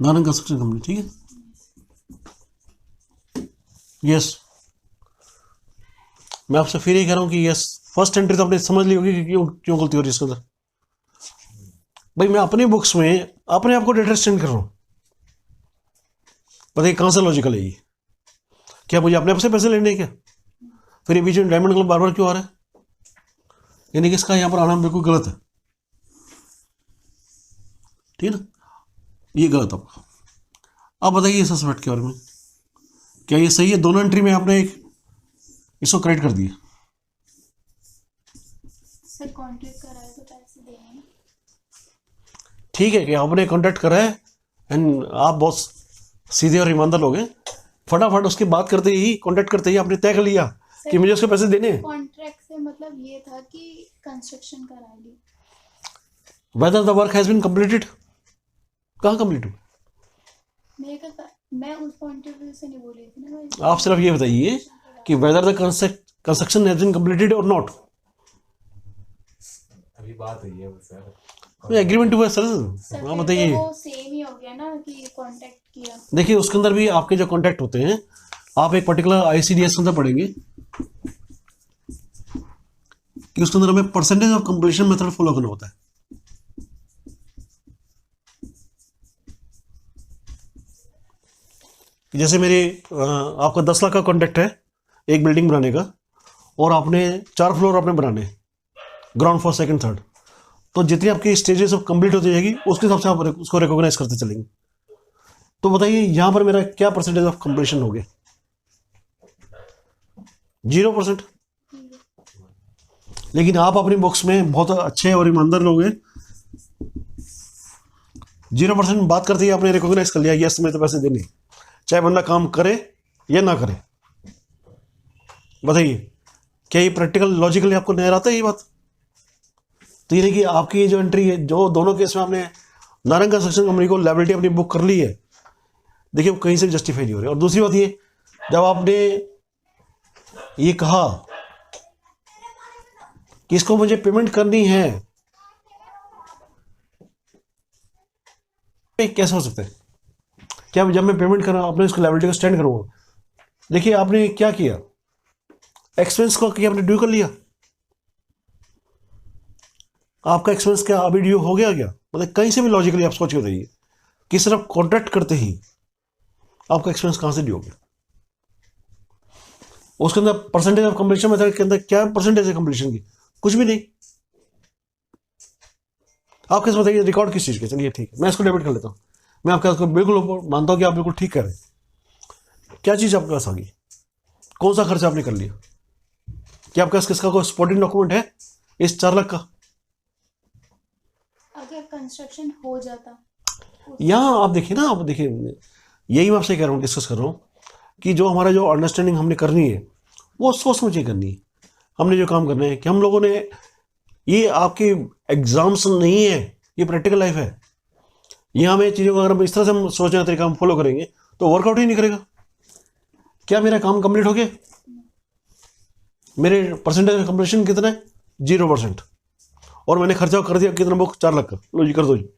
Narang construction company, ठीक है। यस मैं आपसे फिर ये कह रहा हूँ कि यस फर्स्ट एंट्री तो आपने समझ ली होगी कि क्यों क्यों गलती हो रही है इसके अंदर। भाई मैं अपनी बुक्स में अपने आप को डेटा सेंड कर रहा हूँ, बताइए कहाँ से लॉजिकल है ये? क्या मुझे अपने आप से पैसे लेने हैं क्या? फिर ये बीच में डायमंड क्लब बार बार क्यों आ रहा है? यानी कि इसका यहाँ पर आना बिल्कुल गलत है, ठीक है ना, ये गलत है। अब बताइए इस सस्पेक्ट के बारे में, क्या ये सही है? दोनों एंट्री में आपने एक इसको करेक्ट कर दिया। सर कॉन्ट्रैक्ट कराए तो पैसे देंगे, ठीक है कि आपने कॉन्टैक्ट करा है एंड आप बहुत सीधे और ईमानदार लोग हैं, फटाफट उसकी बात करते ही कॉन्टैक्ट करते ही आपने तय कर लिया कि मुझे उसके पैसे देने हैं। कॉन्ट्रैक्ट से मतलब ये था कि कंस्ट्रक्शन करा ली। Whether the work has been completed, कहाँ कंप्लीट हुआ? मैं उस पॉइंट ऑफ व्यू से नहीं बोल रही थी ना भाई। आप सिर्फ ये बताइए कि whether the construction has been completed और नॉट। अभी बात हुई है वो सर, एग्रीमेंट हुआ सर, सर हाँ बताइए। वो सेम ही हो गया ना कि कांटेक्ट किया। देखिए उसके अंदर भी आपके जो कॉन्टैक्ट होते हैं, आप एक पर्टिकुलर ICDS के अंदर पढ़ेंगे कि उसके अंदर हमें percentage of completion method follow करना होता है। जैसे मेरे आपका 10 लाख का कॉन्ट्रैक्ट है एक बिल्डिंग बनाने का, और आपने 4 फ्लोर आपने बनाने, ग्राउंड फ्लोर सेकंड थर्ड, तो जितनी आपकी स्टेजेस ऑफ कंप्लीट होती जाएगी उसके हिसाब से आप उसको रिकॉग्नाइज करते चलेंगे। तो बताइए यहाँ पर मेरा क्या परसेंटेज ऑफ कंप्लीशन हो गया? 0%। लेकिन आप अपनी बुक्स में बहुत अच्छे और ईमानदार लोग हैं, 0% बात करते ही आपने रिकॉग्नाइज कर लिया, यस मेरे तो पैसे देने, चाहे बंदा काम करे या ना करे। बताइए क्या ये प्रैक्टिकल लॉजिकली आपको नजर आता है ये बात? तो ये नहीं कि आपकी जो एंट्री है, जो दोनों केस में आपने नारंग कंस्ट्रक्शन कंपनी को लायबिलिटी अपनी बुक कर ली है, देखिए वो कहीं से जस्टिफाई नहीं हो रही। और दूसरी बात ये, जब आपने ये कहा कि इसको मुझे पेमेंट करनी है, ये कैसे हो सकता है? क्या जब मैं पेमेंट कर रहा हूँ अपने इसको लायबिलिटी को स्टैंड करूँगा? देखिए आपने क्या किया, एक्सपेंस को क्या आपने ड्यू कर लिया? आपका एक्सपेंस क्या अभी ड्यू हो गया क्या? मतलब कहीं से भी लॉजिकली आप सोच के बताइए कि सिर्फ कॉन्ट्रैक्ट करते ही आपका एक्सपेंस कहाँ से ड्यू हो गया? उसके अंदर परसेंटेज ऑफ कंप्लीशन मेथड के अंदर क्या परसेंटेज है कंप्लीशन की? कुछ भी नहीं। आप कैसे बताइए रिकॉर्ड किस चीज़ के? चलिए ठीक है, मैं इसको डेबिट कर लेता हूँ। मैं आपका बिल्कुल मानता हूँ कि आप बिल्कुल ठीक कह रहे हैं। क्या चीज़ आपके पास आ गई? कौन सा खर्चा आपने कर लिया? क्या आपके पास किसका कोई सपोर्टिंग डॉक्यूमेंट है इस 4 लाख का? अगर कंस्ट्रक्शन हो जाता, यहाँ आप देखिए ना, आप देखिए, यही मैं आपसे कह रहा हूँ, डिस्कस कर रहा हूँ कि जो हमारा जो अंडरस्टैंडिंग हमने करनी है वो सोच समझ के करनी है। हमने जो काम करना है कि हम लोगों ने, ये आपके एग्जाम्स नहीं है, ये प्रैक्टिकल लाइफ है। यहाँ हमें चीज़ों को अगर हम इस तरह से हम सोचने का तरीका हम फॉलो करेंगे तो वर्कआउट ही नहीं करेगा। क्या मेरा काम कंप्लीट हो गया? मेरे परसेंटेज कंप्लीशन कितना है? 0%। और मैंने खर्चा कर दिया कितना बुक? 4 लाख का। लो जी कर दो जी,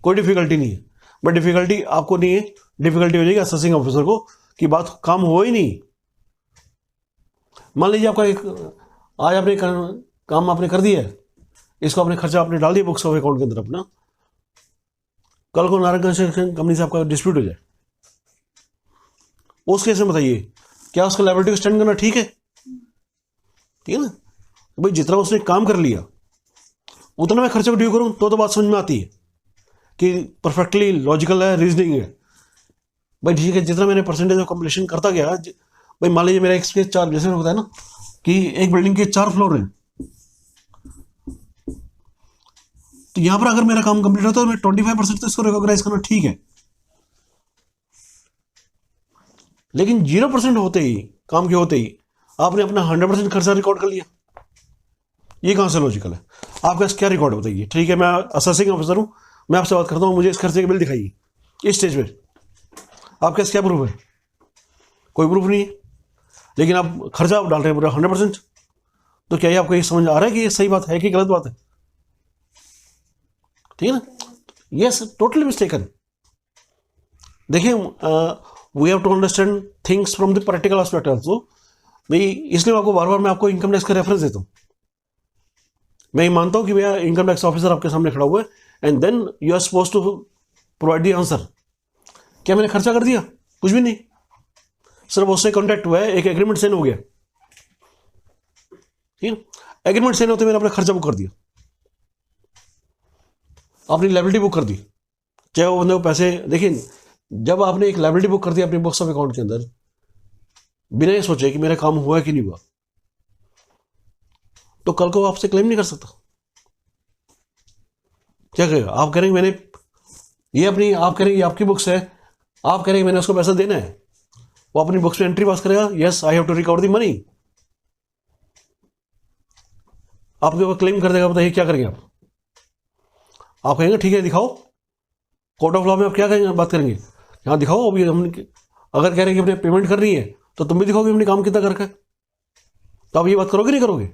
कोई डिफिकल्टी नहीं है। बट डिफिकल्टी आपको नहीं है, डिफिकल्टी हो जाएगी असेसिंग ऑफिसर को कि बात काम हो ही नहीं। मान लीजिए आपका एक आज आपने काम आपने कर दिया है, इसको आपने खर्चा आपने डाल दिया बुक्स ऑफ अकाउंट के अंदर अपना, कल को नारायण कंस्ट्रक्शन कंपनी से आपका डिस्प्यूट हो जाए, उस केस में बताइए क्या उसका लायबिलिटी को स्टैंड करना ठीक है? ठीक है ना? भाई जितना उसने काम कर लिया उतना मैं खर्चे को ड्यू करूं तो बात समझ में आती है कि परफेक्टली लॉजिकल है, रीजनिंग है। भाई ठीक है, जितना मैंने परसेंटेज ऑफ कंप्लीशन करता गया, भाई मान लीजिए मेरा एक स्पेस 4, जैसे होता है ना कि एक बिल्डिंग के 4 फ्लोर हैं, तो यहां पर अगर मेरा काम कंप्लीट होता है तो मैं 25% तो इसको रिकॉग्नाइज करना ठीक है। लेकिन 0% होते ही, काम के होते ही आपने अपना 100% खर्चा रिकॉर्ड कर लिया, ये कहां से लॉजिकल है? आपके पास क्या रिकॉर्ड बताइए? ठीक है, मैं असेसिंग ऑफिसर हूं, मैं आपसे बात करता हूं, मुझे इस खर्चे के बिल दिखाइए इस स्टेज पे। आपके पास क्या प्रूफ है? कोई प्रूफ नहीं है। लेकिन आप खर्चा आप डाल रहे हैं पूरा 100%। तो क्या ये आपको ये समझ आ रहा है कि ये सही बात है कि गलत बात है? ठीक है ना? Yes, totally mistaken. देखिए, we have to understand things from the practical aspect also. भाई इसलिए आपको बार बार मैं आपको इनकम टैक्स का रेफरेंस देता हूँ। मैं ये मानता हूँ कि भैया इनकम टैक्स ऑफिसर आपके सामने खड़ा हुआ है and then you are suppose to provide the answer. क्या मैंने खर्चा कर दिया? कुछ भी नहीं, सिर्फ उससे कॉन्टैक्ट हुआ है, एक एग्रीमेंट साइन हो गया। ठीक है, एग्रीमेंट साइन होते मैंने अपना खर्चा बुक कर दिया, अपनी लायबिलिटी बुक कर दी, चाहे वो बंदे को पैसे। देखिए, जब आपने एक लायबिलिटी बुक कर दी अपनी बुक्स ऑफ अकाउंट के अंदर, बिना ये सोचे कि मेरा काम हुआ कि नहीं हुआ, तो कल को आपसे क्लेम नहीं कर सकता। क्या कहेगा? आप कह रहे हैं मैंने ये अपनी, आप कह रहे हैं ये आपकी बुक्स है, आप कह रहे हैं मैंने उसको पैसा देना है, वो अपनी बुक्स में एंट्री पास करेगा, yes I have to recover the money, आपके ऊपर क्लेम कर देगा। बताइए क्या करेंगे आप? आप कहेंगे ठीक है दिखाओ, कोर्ट ऑफ लॉ में आप क्या कहेंगे, बात करेंगे, यहाँ दिखाओ अभी हम। अगर कह रहे हैं कि अपने पेमेंट कर रही है तो तुम भी दिखाओगे अपने काम कितना करके, तो आप ये बात करोगे नहीं करोगे?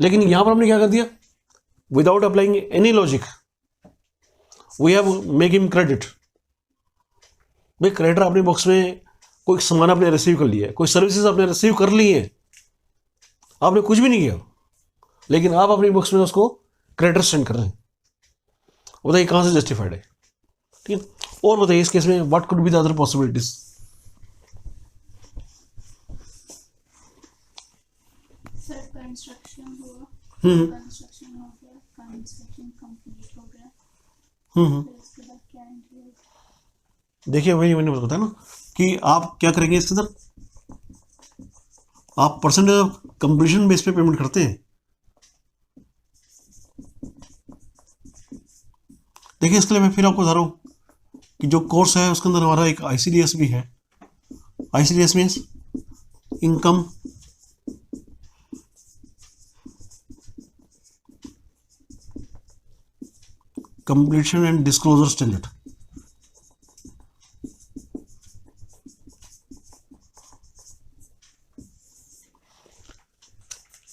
लेकिन यहां पर हमने क्या कर दिया, without applying any logic we have make him credit. भाई क्रेडिटर अपने बुक्स में कोई सामान आपने रिसीव कर लिया है, कोई सर्विसेज आपने रिसीव कर ली है, आपने कुछ भी नहीं किया, लेकिन आप अपनी बुक्स में उसको क्रेडिटर स्टैंड कर रहे हैं। बताइए कहां से जस्टिफाइड है? ठीक है, और बताइए इस केस में what could be the other possibilities? Sir construction हुआ, कंस्ट्रक्शन हो गया, कंस्ट्रक्शन कंप्लीट हो गया, फिर उसके बाद क्या एंट्री होगी? देखिए वही मैंने बताया ना कि आप क्या करेंगे इसके अंदर, आप परसेंटेज ऑफ कंप्लीशन बेस पे पेमेंट करते हैं। देखिए इसके लिए मैं फिर आपको बता रहा हूँ कि जो कोर्स है उसके अंदर हमारा एक ICDS भी है। ICDS means income completion and disclosure standard.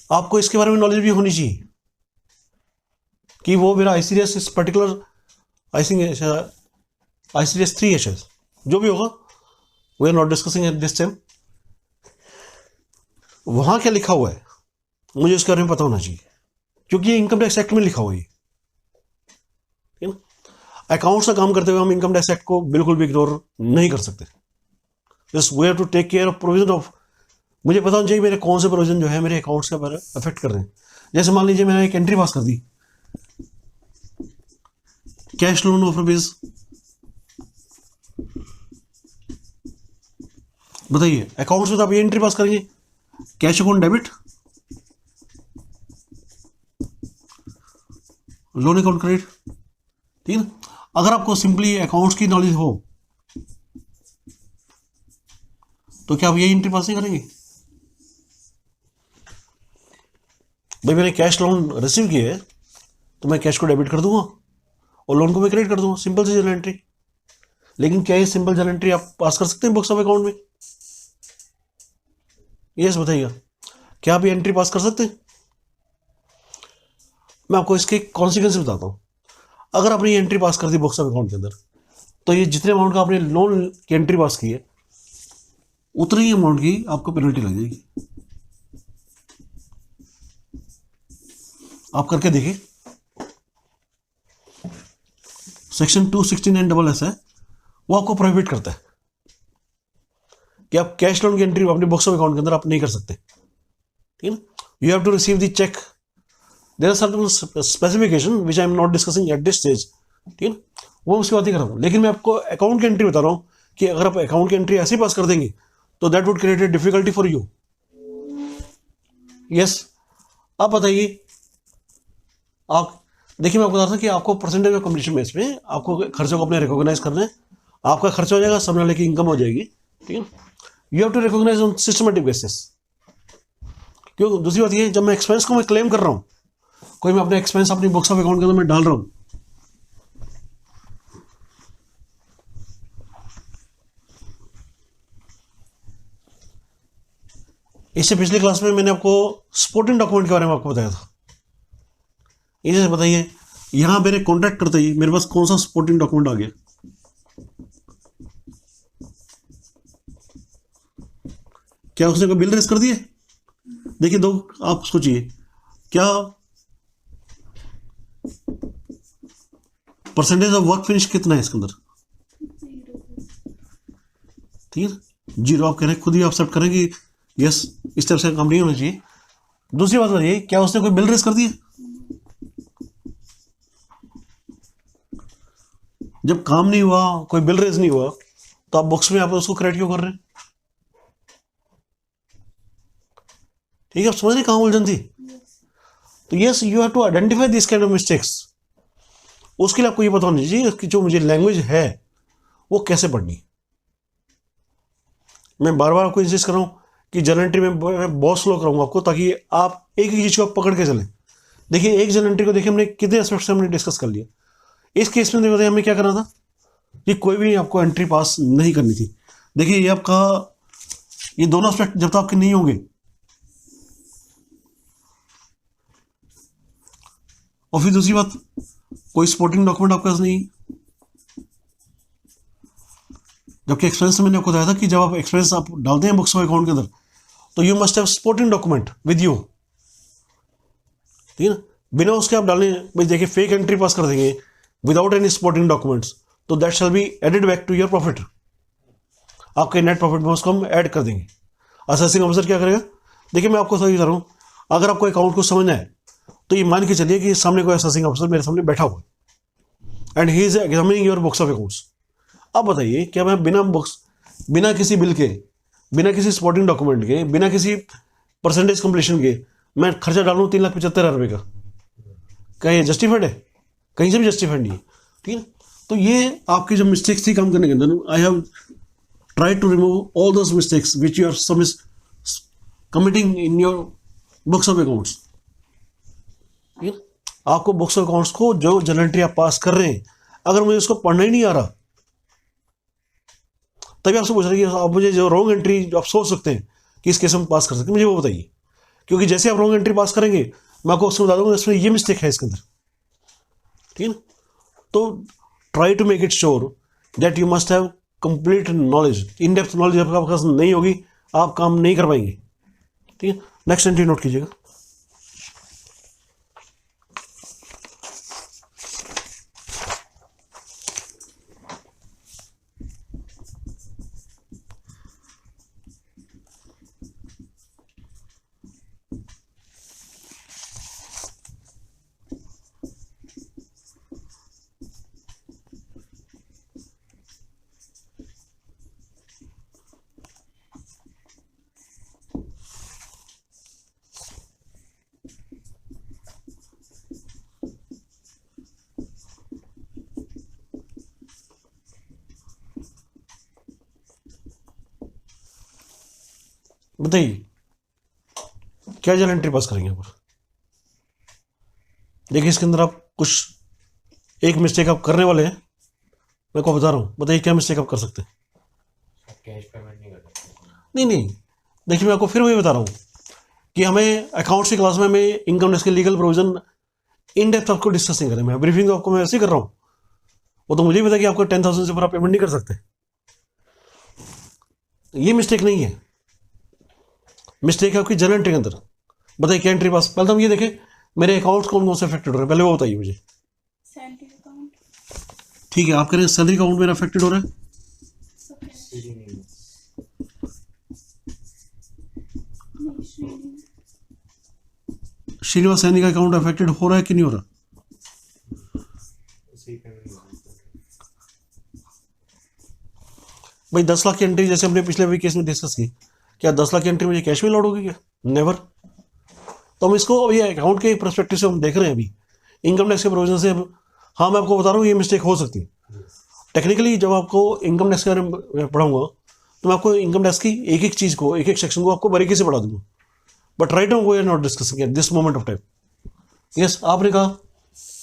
आपको इसके बारे में नॉलेज भी होनी चाहिए कि वो मेरा ICDS इस पर्टिकुलर आई थिंक ICDS 3 है शायद, जो भी होगा, we are not discussing at this time. वहाँ क्या लिखा हुआ है मुझे उसके बारे में पता होना चाहिए, क्योंकि ये इनकम टैक्स एक्ट में लिखा हुआ है, ठीक है ना। अकाउंट्स का काम करते हुए हम इनकम टैक्स एक्ट को बिल्कुल भी इग्नोर नहीं कर सकते। Just we have to take care of provision of, मुझे पता होना चाहिए मेरे कौन से प्रोविजन जो है मेरे अकाउंट्स के ऊपर अफेक्ट कर रहे हैं। जैसे मान लीजिए मैंने एक एंट्री पास कर दी, कैश लोन ऑफ रुपीज, बताइए अकाउंट्स में तो आप ये एंट्री पास करेंगे, cash account debit, loan account credit, ठीक है ना। अगर आपको सिंपली अकाउंट्स की नॉलेज हो तो क्या आप ये एंट्री पास नहीं करेंगे? भाई मैंने कैश लोन रिसीव किया है तो मैं कैश को डेबिट कर दूंगा और लोन को मैं क्रेडिट कर दूंगा, सिंपल सी जर्नल एंट्री। लेकिन क्या ये सिंपल जर्नल एंट्री आप पास कर सकते हैं बुक्स ऑफ अकाउंट में? यस बताइएगा, क्या आप ये एंट्री पास कर सकते हैं? मैं आपको इसके कॉन्सिक्वेंस बताता हूं। अगर आपने ये एंट्री पास कर दी बुक्स ऑफ अकाउंट के अंदर, तो ये जितने अमाउंट का आपने लोन की एंट्री पास की है उतनी ही अमाउंट की आपको पेनल्टी लग जाएगी। आप करके देखिए, सेक्शन 269 है, वो आपको प्रोहिबिट करता है कि आप कैश लोन की एंट्री अपने बुक्स ऑफ अकाउंट के अंदर आप नहीं कर सकते, ठीक है ना। You have to receive the cheque, there are certain specification which I am not discussing at this stage, ठीक है ना, वो उसकी बात ही कर रहा हूँ। लेकिन मैं आपको अकाउंट की एंट्री बता रहा हूँ कि अगर आप अकाउंट की एंट्री ऐसे ही पास कर देंगे तो that would create a difficulty for you. Yes, आप बताइए, आप देखिए मैं आपको बता रहा था कि आपको परसेंटेज ऑफ कंप्लीशन बेस पे आपको खर्चों को अपने रिकॉग्नाइज करना है। आपका खर्चा हो जाएगा, सामने वाले की इनकम हो जाएगी, ठीक है। You have to recognise on systematic basis. क्यों? दूसरी बात ये, जब मैं एक्सपेंस को मैं क्लेम कर रहा हूँ, कोई मैं अपने एक्सपेंस अपनी बुक्स ऑफ अकाउंट के अंदर मैं डाल रहा हूँ, इससे पिछली क्लास में मैंने आपको सपोर्टिंग डॉक्यूमेंट के बारे में आपको बताया था। इसे बताइए, यहां मेरे कॉन्ट्रैक्ट करते ही मेरे पास कौन सा सपोर्टिंग डॉक्यूमेंट आ गया? क्या उसने कोई बिल रेस कर दिए? देखिए दो, आप सोचिए, क्या परसेंटेज ऑफ वर्क फिनिश कितना है इसके अंदर? ठीक है, 0 आप कह रहे हैं, खुद ही आप एक्सेप्ट करेंगे यस, इस तरह से काम नहीं होना चाहिए। दूसरी बात बताइए, क्या उसने कोई बिल रेस कर दिया? जब काम नहीं हुआ, कोई बिल रेज नहीं हुआ, तो आप बुक्स में आप उसको क्रेडिट क्यों कर रहे हैं? ठीक है, आप समझ रहे कहां उलझन थी? तो yes, you have to identify this kind of mistakes. उसके लिए आपको ये पता होना चाहिए कि जो मुझे लैंग्वेज है वो कैसे पढ़नी। मैं बार बार आपको इंसिस्ट कर रहा हूं कि जर्नल एंट्री में बहुत स्लो कराऊंगा आपको, ताकि आप एक ही चीज को पकड़ के चलें। देखिए, एक जर्नल एंट्री को देखिए हमने कितने एस्पेक्ट से हमने डिस्कस कर लिया। इस केस में देखिए हमें क्या करना था कि कोई भी आपको एंट्री पास नहीं करनी थी। देखिए ये आपका, ये दोनों एस्पेक्ट जब तक आपके नहीं होंगे, और फिर दूसरी बात, कोई सपोर्टिंग डॉक्यूमेंट आपके पास नहीं। जबकि एक्सपेंस मैंने आपको बताया था कि जब आप एक्सपेंस आप डालते हैं बुक्स ऑफ अकाउंट के अंदर, तो you must have supporting document with you, ठीक है ना। बिना उसके आप डालने, भाई देखिए फेक एंट्री पास कर देंगे विदाउट एनी सपोर्टिंग डॉक्यूमेंट्स, तो that shall be added back to your profit. आपके नेट प्रॉफिट में उसको हम ऐड कर देंगे। असेसिंग ऑफिसर क्या करेगा? देखिए मैं आपको सही बता रहा हूँ, अगर आपको अकाउंट को समझना है तो ये मान के चलिए कि सामने कोई असेसिंग ऑफिसर मेरे सामने बैठा हुआ है and he is examining your books of accounts. अब बताइए, क्या मैं बिना बुक्स, बिना किसी बिल के, बिना किसी सपोर्टिंग डॉक्यूमेंट के, बिना किसी परसेंटेज कंप्लीशन के मैं खर्चा डालूँ 3,75,000 रुपये का? क्या ये जस्टिफाइड है? कहीं से भी जस्टिफाइड नहीं है, ठीक है। तो ये आपकी जो मिस्टेक्स थी काम करने के अंदर, I have try to remove all those mistakes which you are committing in your books of accounts. ठीक है, आपको बुक्स ऑफ अकाउंट्स को जो जर्नल एंट्री आप पास कर रहे हैं, अगर मुझे उसको पढ़ना ही नहीं आ रहा, तभी आपसे पूछ रहे हैं कि आप मुझे जो रॉन्ग एंट्री जो आप सोच सकते हैं कि इस केस में पास कर सकते हैं, मुझे वो बताइए। क्योंकि जैसे आप रॉन्ग एंट्री पास करेंगे, मैं आपको उसमें बता दूंगा इसमें ये मिस्टेक है इसके अंदर, ठीक है ना। तो try to make it sure that you must have complete knowledge. In depth knowledge आपके पास नहीं होगी, आप काम नहीं कर पाएंगे। ठीक है, नेक्स्ट एंट्री नोट कीजिएगा। बताइए क्या जल एंट्री पास करेंगे यहाँ पर। देखिए इसके अंदर आप कुछ एक मिस्टेक आप करने वाले हैं, मैं को बता रहा हूँ। बताइए क्या मिस्टेक आप कर सकते हैं। कैश पेमेंट नहीं कर सकते। नहीं, देखिए मैं आपको फिर वही बता रहा हूँ कि हमें अकाउंट्स की क्लास में हमें इनकम टैक्स के लीगल प्रोविजन इन डेप्थ आपको डिस्कस नहीं करें। मैं ब्रीफिंग तो आपको मैं ऐसे ही कर रहा हूँ। वो तो मुझे भी पता कि आपको 10,000 से ऊपर आप पेमेंट नहीं कर सकते। ये मिस्टेक नहीं है, मिस्टेक है आपकी जर्नल एंट्री के अंदर। बताइए क्या एंट्री पास। पहले तो हम ये देखें मेरे अकाउंट्स कौन कौन से अफेक्टेड हो रहे हैं, पहले वो बताइए मुझे। Salary account. ठीक है, आप कह रहे हैं सैलरी अकाउंट मेरा अफेक्टेड हो रहा है। सीडी नहीं है। श्रीनिवास सैनी का अकाउंट अफेक्टेड हो रहा है कि नहीं हो रहा। उसी पेमेंट नहीं कर सकते। भाई 10 लाख की एंट्री जैसे हमने पिछले भी केस में डिस्कस की, क्या 10 लाख की एंट्री मुझे कैश में लौट होगी क्या? नेवर। तो हम इसको अभी अकाउंट के परस्पेक्टिव से हम देख रहे हैं अभी इनकम टैक्स के प्रोविजन से। हाँ मैं आपको बता रहा हूँ ये मिस्टेक हो सकती है। टेक्निकली जब आपको इनकम टैक्स के बारे में पढ़ाऊंगा तो मैं आपको इनकम टैक्स की एक एक चीज़ को, एक एक सेक्शन को आपको बारीकी से पढ़ा दूंगा। But right now we are not discussing at this moment of time. Yes, आपने कहा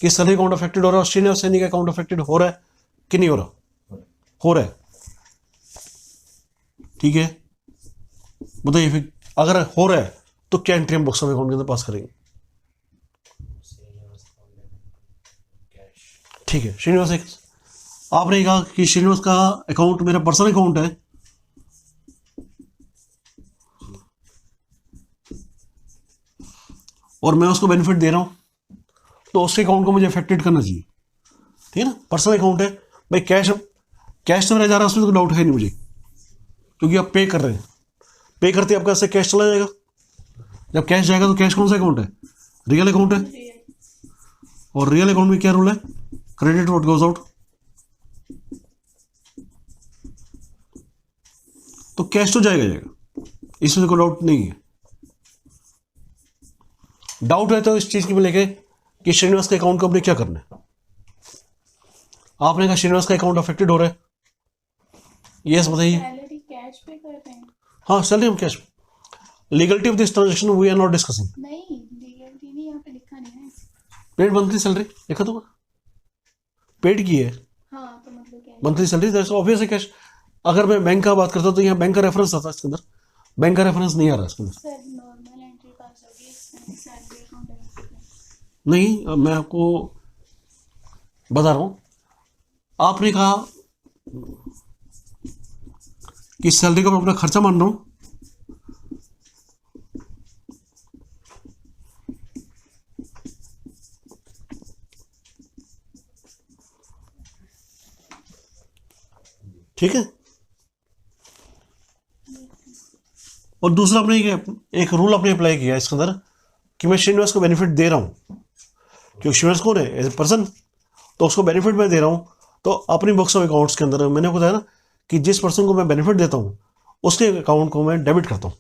कि सैलरी अकाउंट अफेक्टेड हो रहा है, श्रीनिवास सैनी का अकाउंट अफेक्टेड हो रहा है कि नहीं हो रहा। हो रहा है। ठीक है, बताइए फिर अगर हो रहा है तो क्या एंट्री हम बॉक्स ऑफ अकाउंट के अंदर पास करेंगे। कैश। ठीक है, श्रीनिवास एक आपने कहा कि श्रीनिवास का अकाउंट मेरा पर्सनल अकाउंट है, और मैं उसको बेनिफिट दे रहा हूं, तो उसके अकाउंट को मुझे अफेक्टेड करना चाहिए। ठीक है ना, पर्सनल अकाउंट है भाई। कैश तो मेरा जा रहा है, उसमें तो डाउट है नहीं मुझे, क्योंकि आप पे कर रहे हैं। पे करते आपका ऐसे कैश चला जाएगा। जब कैश जाएगा तो कैश कौन सा अकाउंट है? रियल अकाउंट है। और रियल अकाउंट में क्या रूल है? Credit what goes out. तो कैश तो जाएगा, इसमें कोई डाउट नहीं है। डाउट है तो इस चीज की में लेके कि श्रीनिवास के अकाउंट को अपने क्या करना है। आपने कहा श्रीनिवास का अकाउंट अफेक्टेड हो रहा है। यस, बताइए। सैलरी कैश पे कर रहे हैं। हाँ, सैलरी हम cash. Legality of this transaction we are not discussing. नहीं, लीगलिटी नहीं, यहाँ पे लिखा नहीं है। पेड मंथली सैलरी लिखा तो पेड की है। हाँ तो मतलब क्या है? मंथली सैलरी दैट्स ऑब्वियस है कैश। अगर मैं बैंक का बात करता हूँ तो यहाँ बैंक का रेफरेंस आता है इसके अंदर, बैंक का रेफरेंस नहीं आ रहा इसके अंदर। सर नॉर्मल एंट्री पास होगी, इसमें सैलरी अकाउंट है। नहीं, अब मैं आपको बता रहा हूँ। आपने कहा कि सैलरी का मैं अपना खर्चा मान रहा हूँ, ठीक है। और दूसरा आपने एक रूल आपने अप्लाई किया इसके अंदर कि मैं श्रीनिवास को बेनिफिट दे रहा हूँ, क्योंकि श्रीनिवास कौन है? एज ए पर्सन, तो उसको बेनिफिट मैं दे रहा हूँ। तो अपनी बुक्स ऑफ अकाउंट्स के अंदर मैंने बताया ना कि जिस पर्सन को मैं बेनिफिट देता हूँ उसके अकाउंट को मैं डेबिट करता हूँ।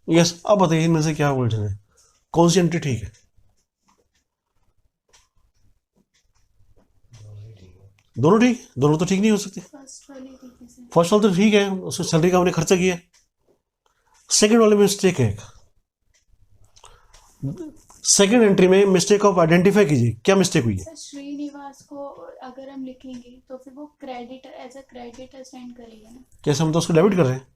यस, अब बताइए इनमें से क्या उलझन है, कौन सी एंट्री ठीक है? दोनों ठीक? दोनों तो ठीक नहीं हो सकती। फर्स्ट वाली ठीक है सर। फर्स्ट वाला तो ठीक है, उसको सैलरी का हमने खर्चा किया। सेकंड वाले में मिस्टेक है एक। सेकंड एंट्री में मिस्टेक आप आइडेंटिफाई कीजिए, क्या मिस्टेक हुई है। सर श्रीनिवास को अगर हम लिखेंगे तो फिर वो creditor as a creditor stand करेगा ना। कैसे, हम तो उसको डेबिट कर रहे हैं,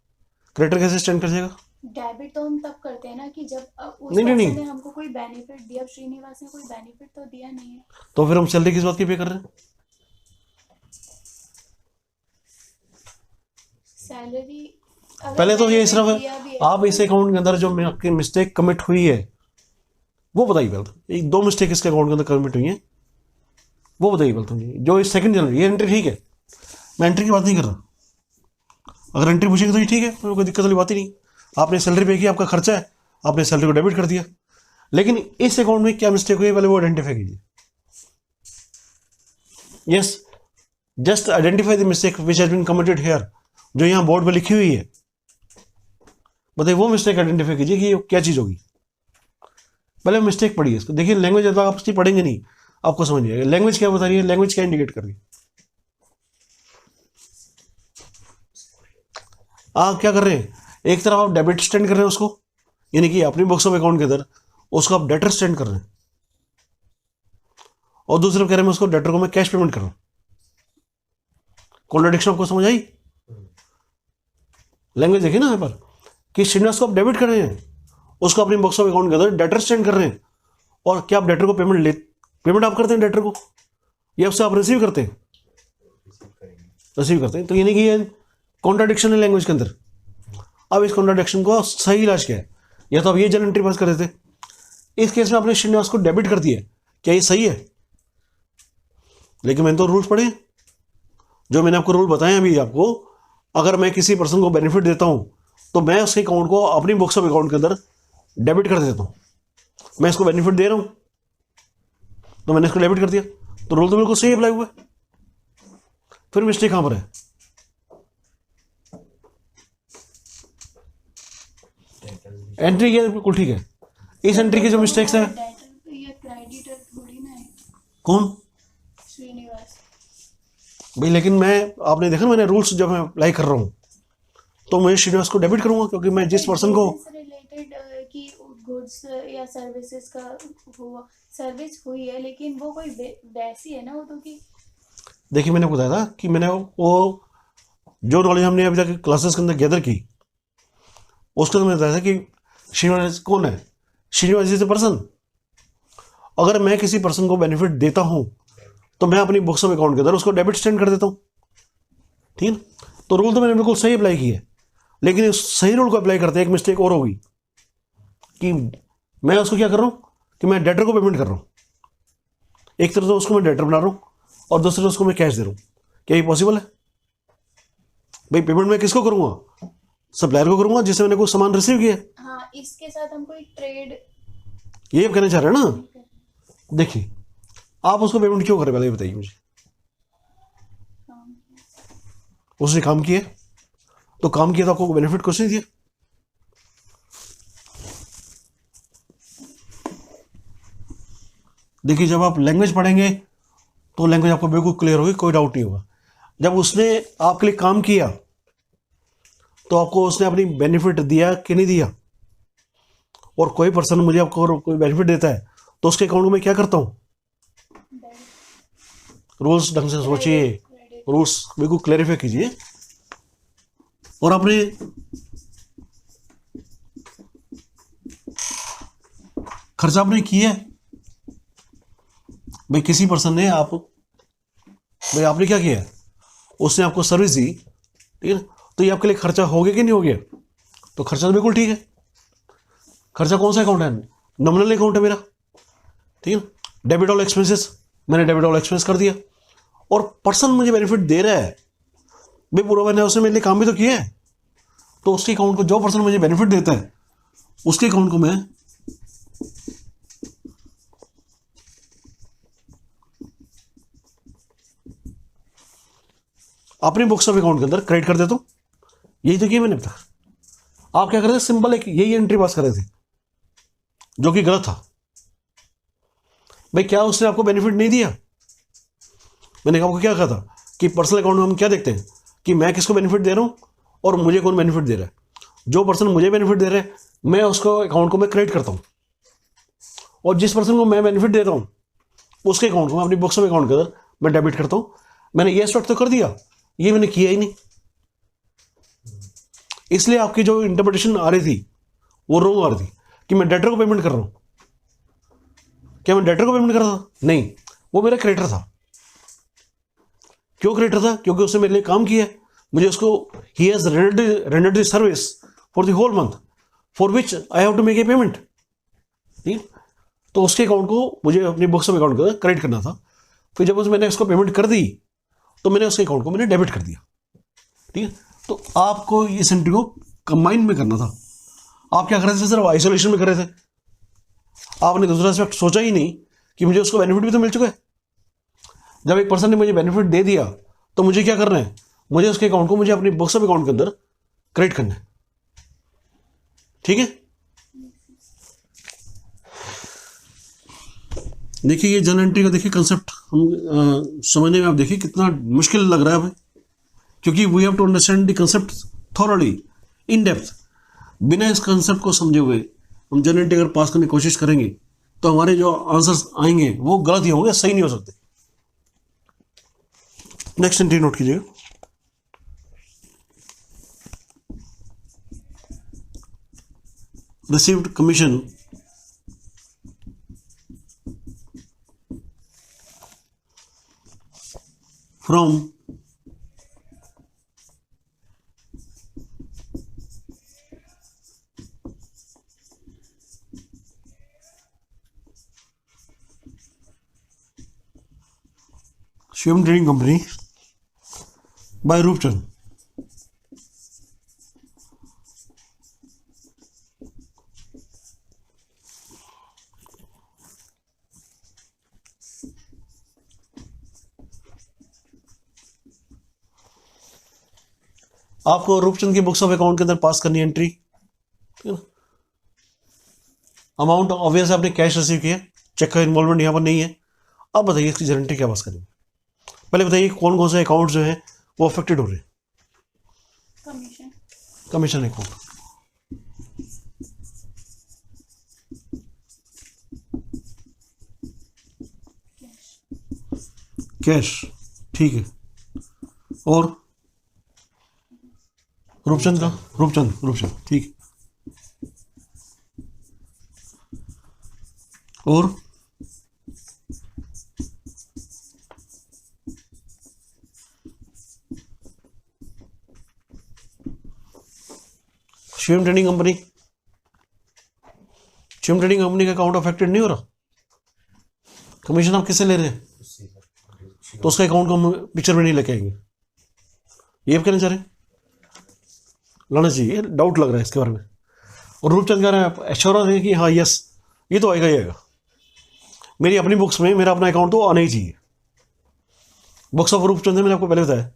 क्रेडिटर कैसे स्टैंड कर जाएगा। डेबिट तो हम तब करते हैं ना कि जब उस नहीं, पर्सन नहीं। ने हमको कोई बेनिफिट दिया। श्रीनिवास ने कोई बेनिफिट तो दिया नहीं है। तो फिर हम सैलरी किस बात की पे कर रहे हैं। सैलरी पहले तो ये सिर्फ आप इस अकाउंट के अंदर जो आपकी मिस्टेक कमिट हुई है वो बताइए पहले तो। एक दो मिस्टेक इसके अकाउंट के अंदर कमिट हुई है वो बताइए पहले तो जी। जो इस सेकंड जनवरी ये एंट्री ठीक है, मैं एंट्री की बात नहीं कर रहा। अगर एंट्री पूछेंगे तो ये ठीक है, कोई दिक्कत वाली बात ही नहीं। आपने सैलरी पे किया, आपका खर्चा है, आपने सैलरी को डेबिट कर दिया। लेकिन इस अकाउंट में क्या मिस्टेक हुई है पहले वो आइडेंटिफाई कीजिए। Yes, just identify the mistake which has been committed here, जो यहाँ बोर्ड पे लिखी हुई है। बताइए वो मिस्टेक आइडेंटिफाई कीजिए कि ये क्या चीज़ होगी। पहले मिस्टेक पढ़िए इसको, देखिए लैंग्वेज अगर आप उसकी पढ़ेंगे नहीं आपको समझ नहीं आएगा। लैंग्वेज क्या बता रही है, लैंग्वेज क्या इंडिकेट कर रही है। आप क्या कर रहे हैं, एक तरफ आप डेबिट स्टैंड कर रहे हैं उसको, यानी कि अपनी बुक्स ऑफ अकाउंट के अंदर उसको आप डेटर स्टैंड कर रहे हैं, और दूसरी तरफ कह रहे हैं उसको डेटर को मैं कैश पेमेंट कर रहा हूं। कॉन्ट्रडिक्शन आपको समझ आई। लैंग्वेज देखिए ना यहाँ पर कि श्रीनिवास को आप डेबिट कर रहे हैं, उसको अपनी बुक्स ऑफ अकाउंट के अंदर डेटर स्टैंड कर रहे हैं। और क्या आप डेटर को पेमेंट आप करते हैं डेटर को, या उससे आप रिसीव करते हैं। रिसीव करते हैं, तो यानी कि ये कॉन्ट्राडिक्शन है लैंग्वेज के अंदर। अब इस कॉन्ट्राडिक्शन को सही इलाज क्या है, या तो आप ये जनरल एंट्री पास कर देते, इस केस में आपने श्रीनिवास को डेबिट कर दिया, क्या ये सही है। लेकिन मैंने तो रूल्स पढ़े, जो मैंने आपको रूल बताए अभी आपको, अगर मैं किसी पर्सन को बेनिफिट देता हूं तो मैं उसके अकाउंट को अपनी बुक्स ऑफ अकाउंट के अंदर डेबिट कर देता हूं। मैं इसको बेनिफिट दे रहा हूं तो मैंने इसको डेबिट कर दिया, तो रूल तो बिल्कुल सही अप्लाई हुआ। फिर मिस्टेक कहां पर है। एंट्री ये बिल्कुल ठीक है, इस एंट्री की जो मिस्टेक्स है। ये क्रेडिटर थोड़ी ना है कौन, श्रीनिवास भाई। लेकिन मैं, आपने देखा ना मैंने रूल्स जब मैं अप्लाई कर रहा हूं तो मैं श्रीनिवास को डेबिट करूंगा, क्योंकि मैं जिस पर्सन को रिलेटेड की गुड्स या सर्विसेज का हुआ, सर्विस हुई है, लेकिन वो कोई वैसी है ना वो तो कि देखिए मैंने बताया था कि मैंने वो जो नॉलेज हमने अभी तक क्लासेस के अंदर गैदर की उसके अंदर मैंने बताया था कि श्रीनिवास कौन है। Srinivas is a person. अगर मैं किसी पर्सन को बेनिफिट देता हूं तो मैं अपनी बुक्स ऑफ अकाउंट के अंदर उसको डेबिट स्टैंड कर देता हूं, ठीक है। तो रूल तो मैंने बिल्कुल सही अप्लाई किया है, लेकिन इस सही रूल को अप्लाई करते एक मिस्टेक और होगी कि मैं उसको क्या कर रहा हूँ कि मैं डेटर को पेमेंट कर रहा हूँ। एक तरफ तो उसको मैं डेटर बना रहा हूँ और दूसरी तरफ उसको मैं कैश दे रहा हूँ। क्या ये पॉसिबल है भाई। पेमेंट मैं किसको करूँगा, सप्लायर को करूँगा जिससे मैंने कुछ सामान रिसीव किया। हाँ, इसके साथ हम कोई ट्रेड ये कहना चाह रहे हैं ना। देखिए आप उसको पेमेंट क्यों करें पहले ये बताइए मुझे। उसने काम किया तो काम किया तो आपको बेनिफिट कुछ नहीं दिया। देखिए जब आप लैंग्वेज पढ़ेंगे तो लैंग्वेज आपको बिल्कुल क्लियर होगी, कोई डाउट नहीं होगा। जब उसने आपके लिए काम किया तो आपको उसने अपनी बेनिफिट दिया कि नहीं दिया। और कोई पर्सन मुझे आपको कोई बेनिफिट देता है तो उसके अकाउंट में क्या करता हूं। रूल्स ढंग से सोचिए, रूल्स बिल्कुल क्लैरिफाई कीजिए। और आपने खर्चा आपने किया भाई, किसी पर्सन ने भाई आपने क्या किया, उसने आपको सर्विस दी, ठीक है। तो ये आपके लिए खर्चा हो गया कि नहीं हो गया। तो खर्चा तो बिल्कुल ठीक है। खर्चा कौन सा अकाउंट है, नॉमिनल अकाउंट है मेरा, ठीक है। डेबिट ऑल एक्सपेंसेस, मैंने डेबिट ऑल एक्सपेंस कर दिया। और पर्सन मुझे बेनिफिट दे रहा है भाई, पूरा मैंने उसने मेरे लिए काम भी तो किया है। तो उसके अकाउंट को, जो पर्सन मुझे बेनिफिट देता है उसके अकाउंट को मैं अपनी बुक्स ऑफ अकाउंट के अंदर क्रेडिट कर देता हूं। यही तो किया मैंने अब तक। आप क्या कर रहे थे, सिंपल एक यही एंट्री पास कर रहे थे जो कि गलत था। भाई क्या उसने आपको बेनिफिट नहीं दिया। मैंने आपको क्या कहा था कि पर्सनल अकाउंट में हम क्या देखते हैं कि मैं किसको बेनिफिट दे रहा हूं और मुझे कौन बेनिफिट दे रहा है। जो पर्सन मुझे बेनिफिट दे रहा है मैं उसको अकाउंट को मैं क्रेडिट करता हूं। और जिस पर्सन को मैं बेनिफिट दे रहा हूँ उसके अकाउंट को मैं अपनी बुक्स ऑफ अकाउंट के अंदर मैं डेबिट करता हूँ। मैंने ये स्टार्ट तो कर दिया, ये मैंने किया ही नहीं, इसलिए आपकी जो इंटरप्रिटेशन आ रही थी वो रॉन्ग आ रही थी कि मैं डेटर को पेमेंट कर रहा हूँ। क्या मैं डेटर को पेमेंट कर रहा था? नहीं, वो मेरा क्रेडिटर था। क्यों क्रेडिटर था? क्योंकि उसने मेरे लिए काम किया, मुझे उसको ही has rendered the service for the whole month for which I have to make a payment. ठीक, तो उसके अकाउंट को मुझे अपनी बुक्स ऑफ अकाउंट का क्रेडिट करना था। फिर जब मैंने उसको पेमेंट कर दी तो मैंने उसके अकाउंट को मैंने डेबिट कर दिया। ठीक है, तो आपको इस एंट्री को कंबाइन में करना था। आप क्या कर रहे थे? सिर्फ आइसोलेशन में कर रहे थे, आपने दूसरा एस्पेक्ट सोचा ही नहीं कि मुझे उसको बेनिफिट भी तो मिल चुका है। जब एक पर्सन ने मुझे बेनिफिट दे दिया तो मुझे क्या करना है? मुझे उसके अकाउंट को मुझे अपनी बुक्स ऑफ अकाउंट के अंदर क्रेडिट करना है। ठीक है, देखिए ये जर्नल एंट्री का देखिए कंसेप्ट हम समझने में आप देखिए कितना मुश्किल लग रहा है हमें, क्योंकि we have to understand the concept thoroughly in depth. बिना इस कंसेप्ट को समझे हुए हम जर्नल एंट्री अगर पास करने की कोशिश करेंगे तो हमारे जो आंसर्स आएंगे वो गलत ही होंगे, सही नहीं हो सकते। नेक्स्ट एंट्री नोट कीजिएगा। Received commission from Shivam trading company by Roopchand. आपको रूपचंद की बुक्स ऑफ अकाउंट के अंदर पास करनी है एंट्री। ठीक है ना, अमाउंट ऑब्वियस आपने कैश रिसीव किया, चेक का इन्वॉल्वमेंट यहाँ पर नहीं है। अब बताइए इसकी गारंटी क्या पास करेंगे? पहले बताइए कौन कौन से अकाउंट जो है वो अफेक्टेड हो रहे हैं। कमीशन अकाउंट, कैश, ठीक है, और रूपचंद का रूपचंद ठीक है, और शिवम ट्रेडिंग कंपनी का अकाउंट अफेक्टेड नहीं हो रहा। कमीशन आप किससे ले रहे हैं? तो उसका अकाउंट को हम पिक्चर में नहीं लेके आएंगे, ये आप कहना चाह रहे हैं? लाना चाहिए, डाउट लग रहा है इसके बारे में। और रूपचंद कह रहे हैं एश्योरेंस है कि हाँ यस ये तो आएगा ही आएगा। मेरी अपनी बुक्स में मेरा अपना अकाउंट तो आना ही चाहिए। बुक्स ऑफ रूपचंद है, मैंने आपको पहले बताया।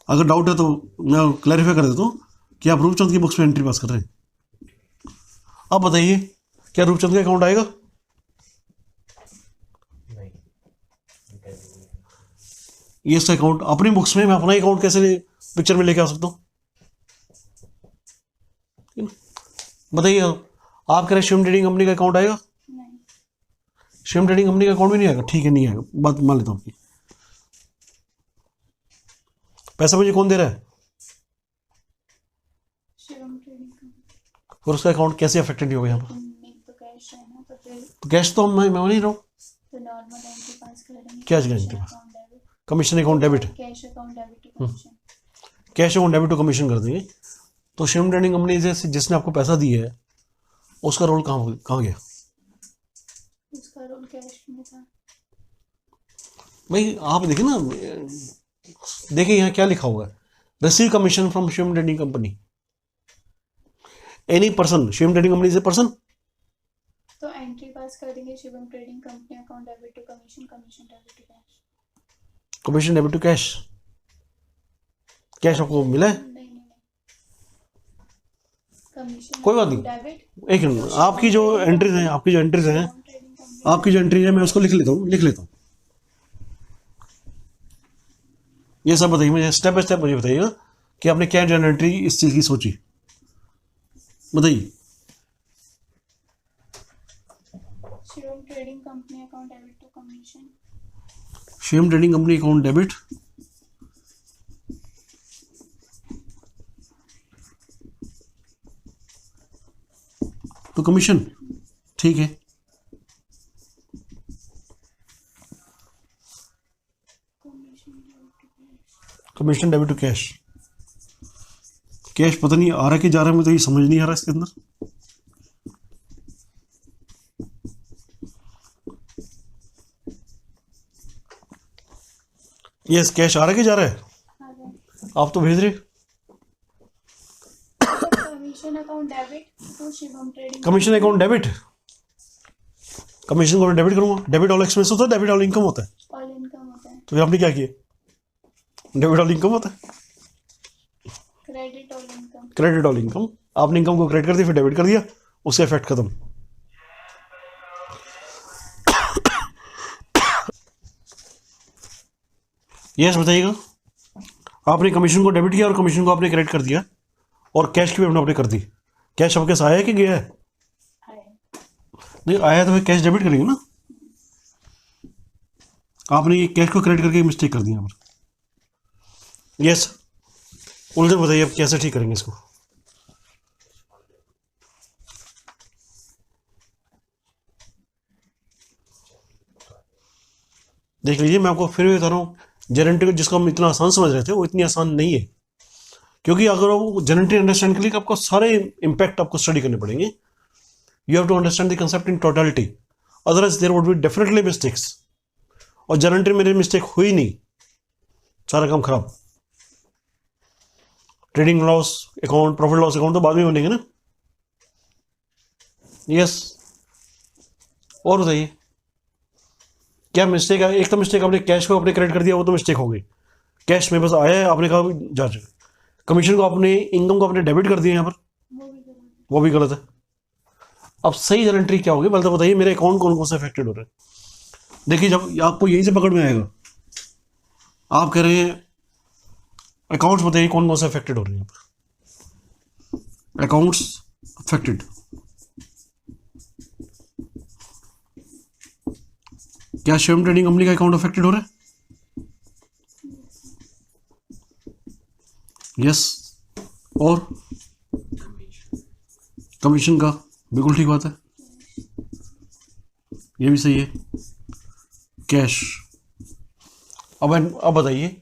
अगर डाउट है तो मैं क्लैरिफाई कर देता हूँ कि आप रूपचंद की बुक्स में एंट्री पास कर रहे हैं। अब बताइए क्या रूपचंद का अकाउंट आएगा? ये इसका अकाउंट अपनी बुक्स में मैं अपना अकाउंट कैसे पिक्चर में लेके आ सकता हूँ? बताइए, आप कह रहे शिवम ट्रेडिंग कंपनी का अकाउंट आएगा? शिवम ट्रेडिंग कंपनी का अकाउंट भी नहीं आएगा। ठीक है, नहीं आएगा, बात मान लेता हूँ आपकी। पैसा मुझे कौन दे रहा है? और उसका अकाउंट कैसे अफेक्टेड नहीं होगा यहाँ पर? तो कैश तो मैं नहीं रहा हूँ। क्या गारंटी पास? Commission account debit, cash account debit to commission कर देंगे। तो शिवम ट्रेडिंग कंपनी से जिसने आपको पैसा दिया है उसका रोल कहाँ गया? उसका रोल कैश में था। भाई आप देखिए ना, देखिए यहाँ क्या लिखा हुआ है, receive commission from Shivam trading company. Any person, Shivam trading company is a person. तो एंट्री पास कर देंगे Shivam trading company account debit to commission, commission debit to cash. Commission debit to cash, cash आपको मिला है? नहीं कमीशन कोई बात नहीं, डेबिट। एक मिनट, आपकी जो एंट्रीज हैं मैं उसको लिख लेता हूँ। ये सब बताइए मुझे, स्टेप बाय स्टेप मुझे बताइएगा कि आपने क्या जर्नल एंट्री इस चीज़ की सोची, बताइए। Shivam trading company account debit to commission. Shivam trading company account debit to commission, ठीक है। Commission debit to cash, cash पता नहीं आ रहा कि जा रहा है, मुझे तो ये समझ नहीं आ रहा इसके अंदर। यस, कैश आ रहा है कि जा रहा है? आप तो भेज रहे। Commission account debit to Shivam trading. Commission account debit, commission को मैं डेबिट करूंगा। डेबिट ऑल एक्सपेंस होता है, डेबिट ऑल इनकम होता है। ऑल इनकम होता है। तो फिर आपने क्या किया? डेबिट ऑल इनकम होता है, credit all income. Credit all income. आपने इनकम को क्रेडिट कर दिया, फिर डेबिट कर दिया, उससे इफेक्ट खत्म। यस, बताइएगा। आपने कमीशन को डेबिट किया और कमीशन को आपने क्रेडिट कर दिया, और कैश की पेमेंट आपने कर दी। कैश आपके साथ आया है कि गया है? नहीं आया तो फिर कैश डेबिट करेंगे ना। आपने ये कैश को क्रेडिट करके मिस्टेक कर दी यहाँ पर। यस, उलझन बताइए अब कैसे ठीक करेंगे इसको। देख लीजिए, मैं आपको फिर भी बता रहा हूँ, जनरेटर जिसको हम इतना आसान समझ रहे थे वो इतनी आसान नहीं है, क्योंकि अगर वो जनरेटर अंडरस्टैंड के लिए आपको सारे इम्पैक्ट आपको स्टडी करने पड़ेंगे। You have to understand the concept in totality, otherwise there would be definitely mistakes. और जनरेटर मेरी मिस्टेक हुई नहीं, सारा काम खराब। Trading loss account, profit loss account तो बाद में बनेंगे ना। यस, और बताइए क्या मिस्टेक है? एक तो मिस्टेक आपने कैश को आपने क्रेडिट कर दिया, वो तो मिस्टेक हो गई। कैश में बस आया है, आपने कहा जा चुका। कमीशन को आपने, इनकम को आपने डेबिट कर दिया यहाँ पर, वो भी गलत है। अब सही जनरेटरी क्या होगी पहले तो बताइए, मेरे अकाउंट कौन कौन से अफेक्टेड हो रहे हैं। देखिए, जब आपको यहीं से पकड़ में आएगा, आप कह रहे हैं अकाउंट्स, बताइए कौन कौन से अफेक्टेड हो रहे हैं यहाँ पर। अकाउंट्स अफेक्टेड, क्या शिवम ट्रेडिंग कंपनी का अकाउंट अफेक्टेड हो रहा है? यस, और कमीशन का, बिल्कुल ठीक बात है, ये भी सही है। कैश, अब बताइए,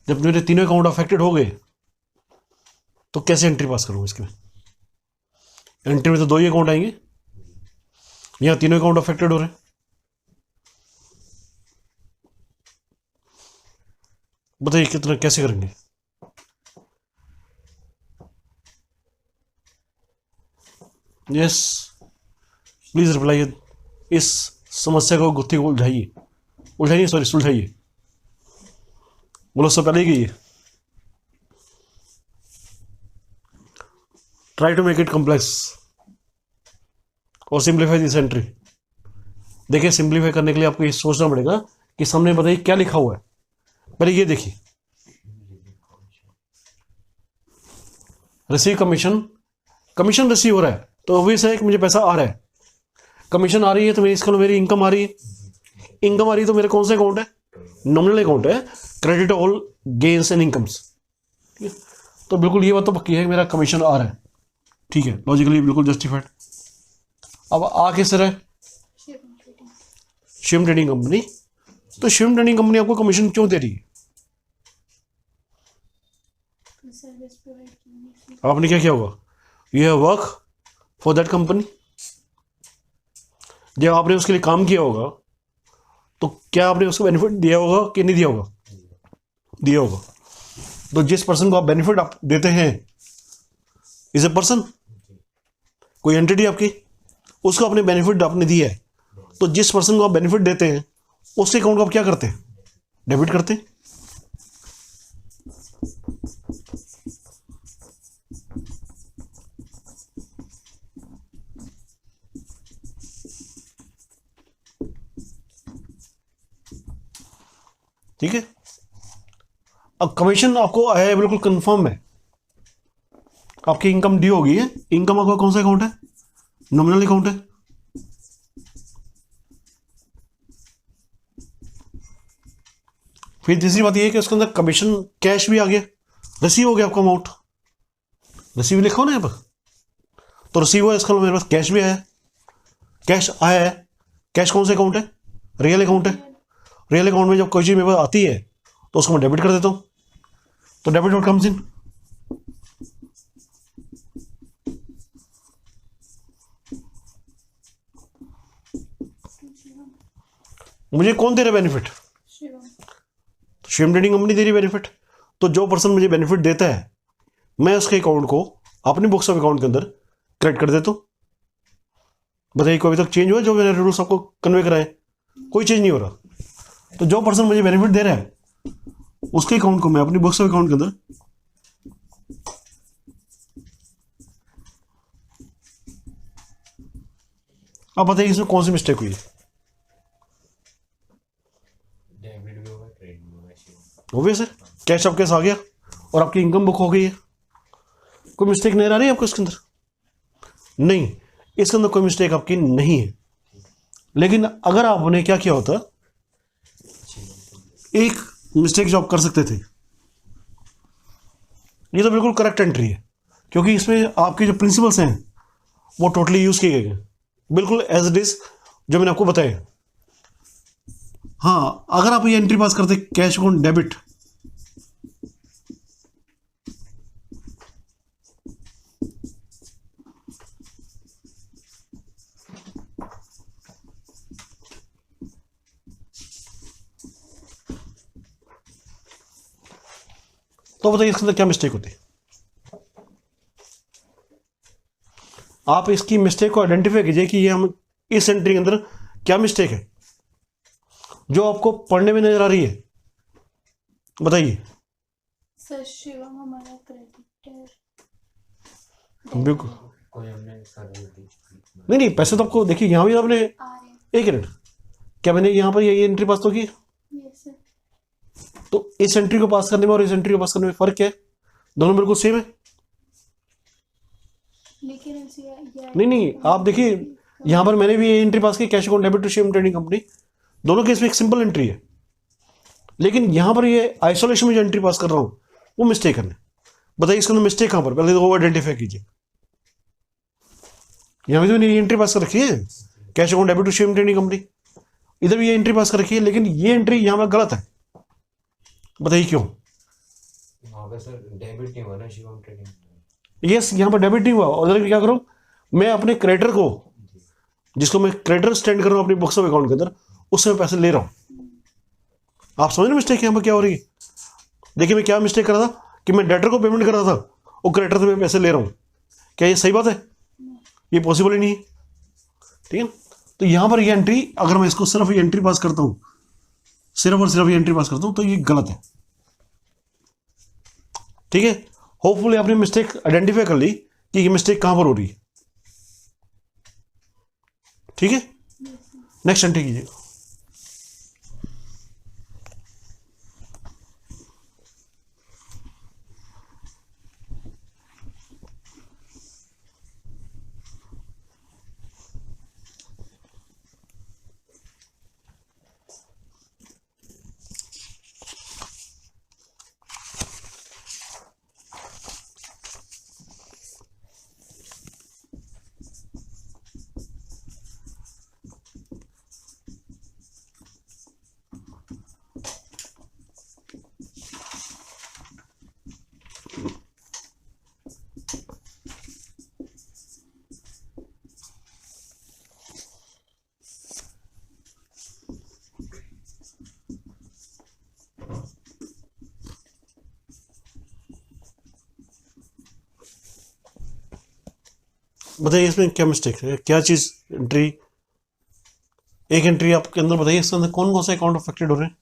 जब मेरे तीनों अकाउंट अफेक्टेड हो गए तो कैसे एंट्री पास करूँगा इसके में? एंट्री में तो दो ही अकाउंट आएंगे, यहाँ तीनों अकाउंट अफेक्टेड हो रहे हैं। बताइए कितना, कैसे करेंगे? Yes, please reply. इस समस्या को, गुत्थी को उलझाइए, उलझाइए सॉरी सुलझाइए। बोलो, सब पहले ही गई। Try to make it complex और सिंप्लीफाई दिस एंट्री। देखिए, सिंप्लीफाई करने के लिए आपको ये सोचना पड़ेगा कि सामने बताइए क्या लिखा हुआ है। पहले ये देखिए, रिसीव कमीशन, कमीशन रिसीव हो रहा है तो ऑब्वियस है कि मुझे पैसा आ रहा है। कमीशन आ रही है तो मेरी इसका मेरी इनकम आ रही है। इनकम आ रही है तो मेरे कौन सा अकाउंट है? नॉमिनल अकाउंट है, credit all gains and incomes. तो बिल्कुल ये बात तो पक्की है कि मेरा कमीशन आ रहा है, ठीक है, लॉजिकली बिल्कुल जस्टिफाइड। अब आ किस तरह? Shivam trading company. तो शिवम ट्रेडिंग कंपनी आपको कमीशन क्यों दे रही है? आपने क्या किया होगा? You have work for that company. जब आपने उसके लिए काम किया होगा तो क्या आपने उसको बेनिफिट दिया होगा कि नहीं दिया होगा? दिया होगा। तो जिस पर्सन को आप बेनिफिट आप देते हैं इज ए पर्सन, कोई एंटिटी आपकी, उसको आपने बेनिफिट आपने दिया है। तो जिस पर्सन को आप बेनिफिट देते हैं उसके अकाउंट को आप क्या करते हैं? डेबिट करते हैं। ठीक है, अब कमीशन आपको आया है, बिल्कुल कंफर्म है, आपकी इनकम ड्यू होगी है। इनकम आपका कौन सा अकाउंट है? नॉमिनल अकाउंट है। फिर तीसरी बात यह है कि उसके अंदर कमीशन कैश भी आ गया, रिसीव हो गया आपका अमाउंट, रिसीव लिखा हो ना यहाँ पर, तो रिसीव हुआ, इसका मेरे पास कैश भी आया, कैश आया है। कैश कौन सा अकाउंट है? रियल अकाउंट है। रियल अकाउंट में जब कोई चीज़ मेरे पास आती है तो उसको मैं डेबिट कर देता हूँ, तो डेबिट व्हाट कम्स इन। मुझे कौन दे रहा है benefit? Shivam. Shivam trading company दे रही है बेनिफिट। तो जो पर्सन मुझे बेनिफिट देता है, मैं उसके अकाउंट को अपनी बुक्स ऑफ अकाउंट के अंदर क्रेडिट कर देता हूँ। बताइए, कोई अभी तक चेंज हुआ? जो मैंने रूल्स आपको कन्वे कराए, कोई चेंज नहीं हो रहा। तो जो पर्सन मुझे बेनिफिट दे रहा है, उसके अकाउंट को मैं अपनी बुक्स ऑफ अकाउंट के अंदर अब बताइए इसमें कौन सी मिस्टेक हुई है? डेबिट भी होगा, क्रेडिट भी होगा शिवम। ऑब्वियस है, कैश आपके पास आ गया और आपकी इनकम बुक हो गई है। कोई मिस्टेक नहीं आ रही है आपको इसके अंदर? नहीं, इसके अंदर कोई मिस्टेक आपकी नहीं है। लेकिन अगर आपने क्या किया होता, एक मिस्टेक जो आप कर सकते थे, ये तो बिल्कुल करेक्ट एंट्री है, क्योंकि इसमें आपके जो प्रिंसिपल्स हैं वो टोटली यूज किए गए हैं, बिल्कुल एज इट इज जो मैंने आपको बताया। हाँ, अगर आप ये एंट्री पास करते कैश अकाउंट डेबिट, तो बताइए इसके अंदर क्या मिस्टेक होती है? आप इसकी मिस्टेक को आइडेंटिफाई कीजिए कि ये हम इस एंट्री के अंदर क्या मिस्टेक है जो आपको पढ़ने में नजर आ रही है। बताइए। सर शिवम हमारा क्रेडिटर। बिल्कुल कोई हमने सर्विस दी। नहीं नहीं, पैसे तो आपको देखिए यहाँ भी आपने, आ रहे एक मिनट, क्या मैंने यहाँ पर ये एंट्री पास तो की? हैं। Yes sir. तो इस एंट्री को पास करने में और इस एंट्री को पास करने में फर्क क्या है? दोनों बिल्कुल सेम है। लेकिन नहीं नहीं, आप देखिए यहाँ पर मैंने भी ये एंट्री पास की, cash account debit to Shivam trading company, दोनों केस में एक सिंपल एंट्री है। लेकिन यहाँ पर ये आइसोलेशन में जो एंट्री पास कर रहा हूँ वो मिस्टेक है। बताइए इसके अंदर मिस्टेक कहाँ पर, पहले तो वो आइडेंटिफाई कीजिए। यहाँ भी तो मैंने एंट्री पास कर रखी है, cash account debit to Shivam trading company, इधर भी ये एंट्री पास कर रखी है, लेकिन ये एंट्री यहाँ पर गलत है। बताइए क्यों? वहाँ पे सर डेबिट नहीं हुआ ना शिवम ट्रेडिंग। यस, यहाँ पर डेबिट नहीं हुआ, और क्या करूँ मैं अपने क्रेडिटर को, जिसको मैं क्रेडिटर स्टैंड कर रहा हूँ अपनी बुक्स ऑफ अकाउंट के अंदर, उससे मैं पैसे ले रहा हूँ। आप समझ रहे मिस्टेक यहाँ पर क्या हो रही है? देखिए मैं क्या मिस्टेक कर रहा था कि मैं डेटर को पेमेंट कर रहा था और क्रेडिटर से मैं पैसे ले रहा हूँ। क्या ये सही बात है? ये पॉसिबल ही नहीं है। ठीक है, तो यहाँ पर ये एंट्री, अगर मैं इसको सिर्फ ये एंट्री पास करता हूँ, सिर्फ और सिर्फ ये एंट्री पास करता हूँ, तो ये गलत है। ठीक है, होपफुली आपने मिस्टेक आइडेंटिफाई कर ली कि ये मिस्टेक कहां पर हो रही है। ठीक है, नेक्स्ट एंट्री कीजिए। बताइए इसमें क्या मिस्टेक है, क्या चीज एंट्री, एक एंट्री आपके अंदर बताइए इसके अंदर कौन कौन से अकाउंट अफेक्टेड हो रहे हैं?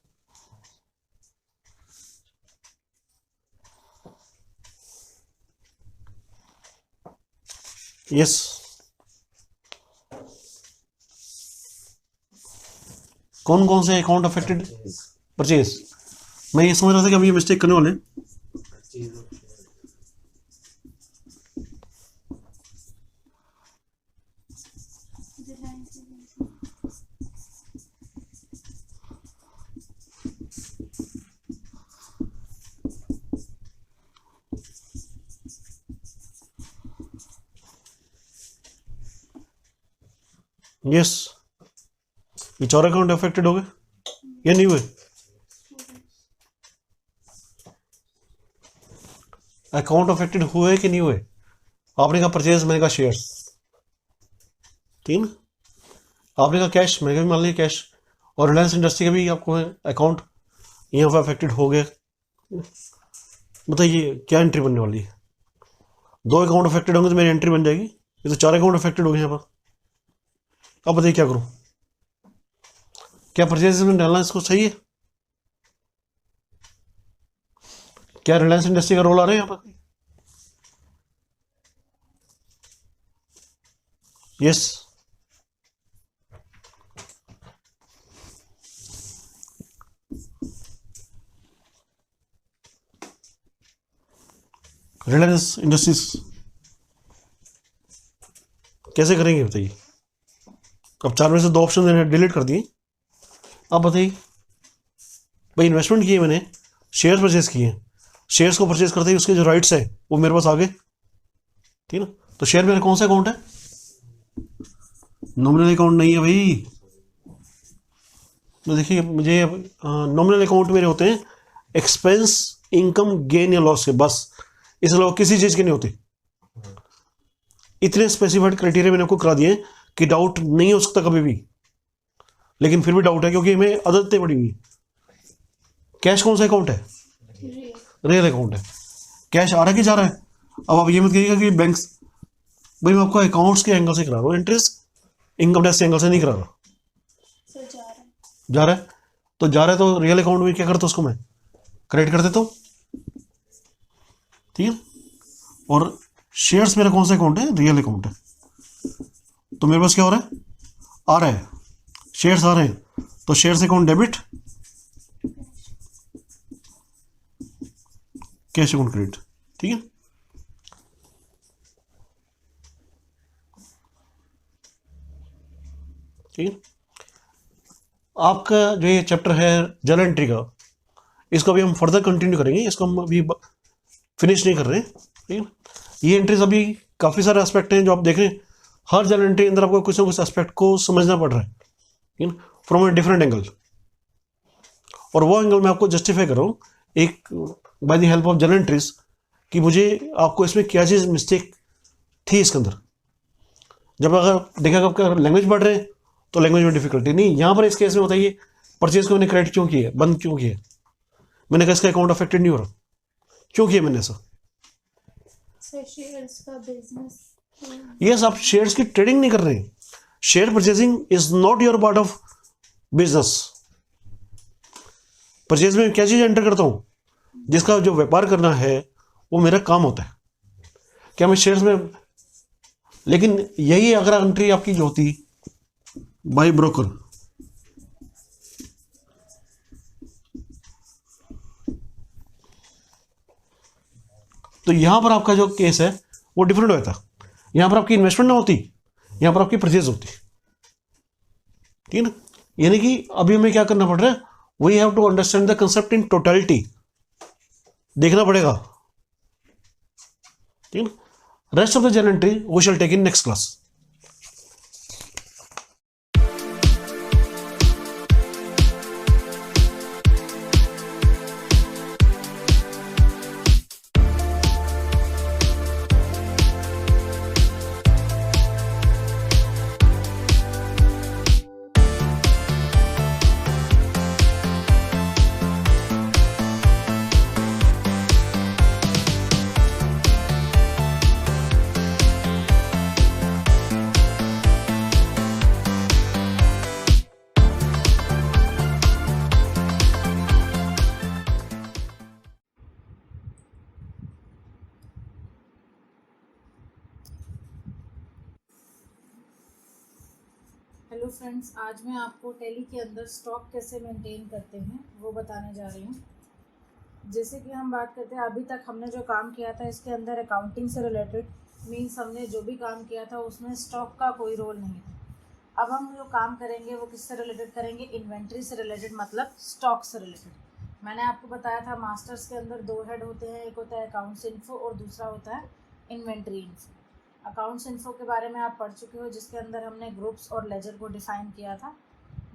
यस, कौन कौन से अकाउंट अफेक्टेड? परचेज। मैं ये समझ रहा था कि हम ये मिस्टेक करने वाले हैं। चीज़ यस, ये 4 अकाउंट अफेक्टेड हो गए या नहीं हुए? अकाउंट अफेक्टेड हुए कि नहीं हुए? आपने कहा परचेज, मैंने कहा शेयर्स, ठीक ना? आपने कहा कैश, मैंने कहा भी मान लिया कैश, और रिलायंस इंडस्ट्री का भी आपको अकाउंट यहाँ पर अफेक्टेड हो गया। बताइए क्या एंट्री बनने वाली है? 2 अकाउंट अफेक्टेड होंगे तो मेरी एंट्री बन जाएगी, ये तो 4 अकाउंट अफेक्टेड हो गए यहाँ पर। अब बताइए क्या करूँ? क्या परचेज में डालना इसको सही है? क्या रिलायंस इंडस्ट्री का रोल आ रहा है यहाँ पर? यस, रिलायंस इंडस्ट्रीज कैसे करेंगे बताइए? अब 4 में से 2 ऑप्शन मैंने डिलीट कर दिए। अब बताइए भाई, इन्वेस्टमेंट किए मैंने, शेयर परचेज किए, शेयर्स को परचेज करते ही उसके जो राइट्स है वो मेरे पास आ गए, ठीक ना? तो शेयर मेरा कौन सा अकाउंट है? नॉमिनल अकाउंट नहीं है भाई। तो देखिए मुझे नॉमिनल अकाउंट मेरे होते हैं एक्सपेंस, इनकम, गेन या लॉस के, बस, इसके अलावा किसी चीज़ के नहीं होते। इतने स्पेसिफाइड क्राइटेरिया मैंने आपको करा दिए कि डाउट नहीं हो सकता कभी भी, लेकिन फिर भी डाउट है क्योंकि हमें आदतें पड़ी हुई। कैश कौन सा अकाउंट है? रियल अकाउंट है। कैश आ रहा है कि जा रहा है? अब आप ये मत कहिएगा कि बैंक्स, भाई मैं आपको अकाउंट्स के एंगल से करा रहा हूँ, इंटरेस्ट इनकम टैक्स के एंगल से नहीं करा रहा। जा रहा है तो जा रहा है, तो रियल अकाउंट में क्या करता हूँ, उसको मैं क्रेडिट कर देता हूँ, ठीक है? और शेयर्स मेरा कौन सा अकाउंट है? रियल अकाउंट है। तो मेरे पास क्या हो रहा है? आ रहा है, शेयर्स आ रहे हैं, तो shares account debit, cash account credit, ठीक है? ठीक है। आपका जो ये चैप्टर है जर्नल एंट्री का, इसको अभी हम फर्दर कंटिन्यू करेंगे, इसको हम अभी फिनिश नहीं कर रहे हैं, ठीक है? ये एंट्रीज अभी काफ़ी सारे एस्पेक्ट हैं जो आप देख रहे हैं, हर जर्नल एंट्री के अंदर आपको कुछ ना कुछ एस्पेक्ट को समझना पड़ रहा है, ठीक है, फ्रॉम ए डिफरेंट एंगल। और वो एंगल मैं आपको जस्टिफाई कर रहा हूँ एक by the help of journal entries, कि मुझे आपको इसमें क्या चीज़ मिस्टेक थी इसके अंदर। जब अगर देखा आपका लैंग्वेज पढ़ रहे हैं तो लैंग्वेज में डिफिकल्टी नहीं, यहाँ पर इस केस में बताइए परचेज को मैंने क्रेडिट क्यों किया, बंद क्यों किया? मैंने कहा इसका अकाउंट अफेक्टेड नहीं हो रहा, क्यों किया मैंने ऐसा? शेयर्स का बिजनेस। यस, आप शेयर्स की ट्रेडिंग नहीं कर रहे हैं। Share purchasing is not your part of business. Purchase में क्या चीज एंटर करता हूं? जिसका जो व्यापार करना है वो मेरा काम होता है। क्या मैं शेयर्स में, लेकिन यही अगर एंट्री आपकी जो होती बाय ब्रोकर, तो यहां पर आपका जो केस है वो डिफरेंट होता। यहां पर आपकी इन्वेस्टमेंट ना होती, यहां पर आपकी परचेज होती, ठीक है ना? यानी कि अभी हमें क्या करना पड़ रहा है, we have to understand the concept in totality, देखना पड़ेगा, ठीक है ना? Rest of the journal entry we shall take in next class. Hello friends, आज मैं आपको टैली के अंदर स्टॉक कैसे मेंटेन करते हैं वो बताने जा रही हूँ। जैसे कि हम बात करते हैं, अभी तक हमने जो काम किया था इसके अंदर अकाउंटिंग से रिलेटेड मीन्स हमने जो भी काम किया था उसमें स्टॉक का कोई रोल नहीं था। अब हम जो काम करेंगे वो किससे रिलेटेड करेंगे, इन्वेंट्री से रिलेटेड, मतलब स्टॉक से रिलेटेड। मैंने आपको बताया था मास्टर्स के अंदर 2 हेड होते हैं, एक होता है अकाउंट्स इन्फो और दूसरा होता है इन्वेंट्री इन्फो। अकाउंट्स इन्फो के बारे में आप पढ़ चुके हो, जिसके अंदर हमने ग्रुप्स और लेजर को डिफ़ाइन किया था।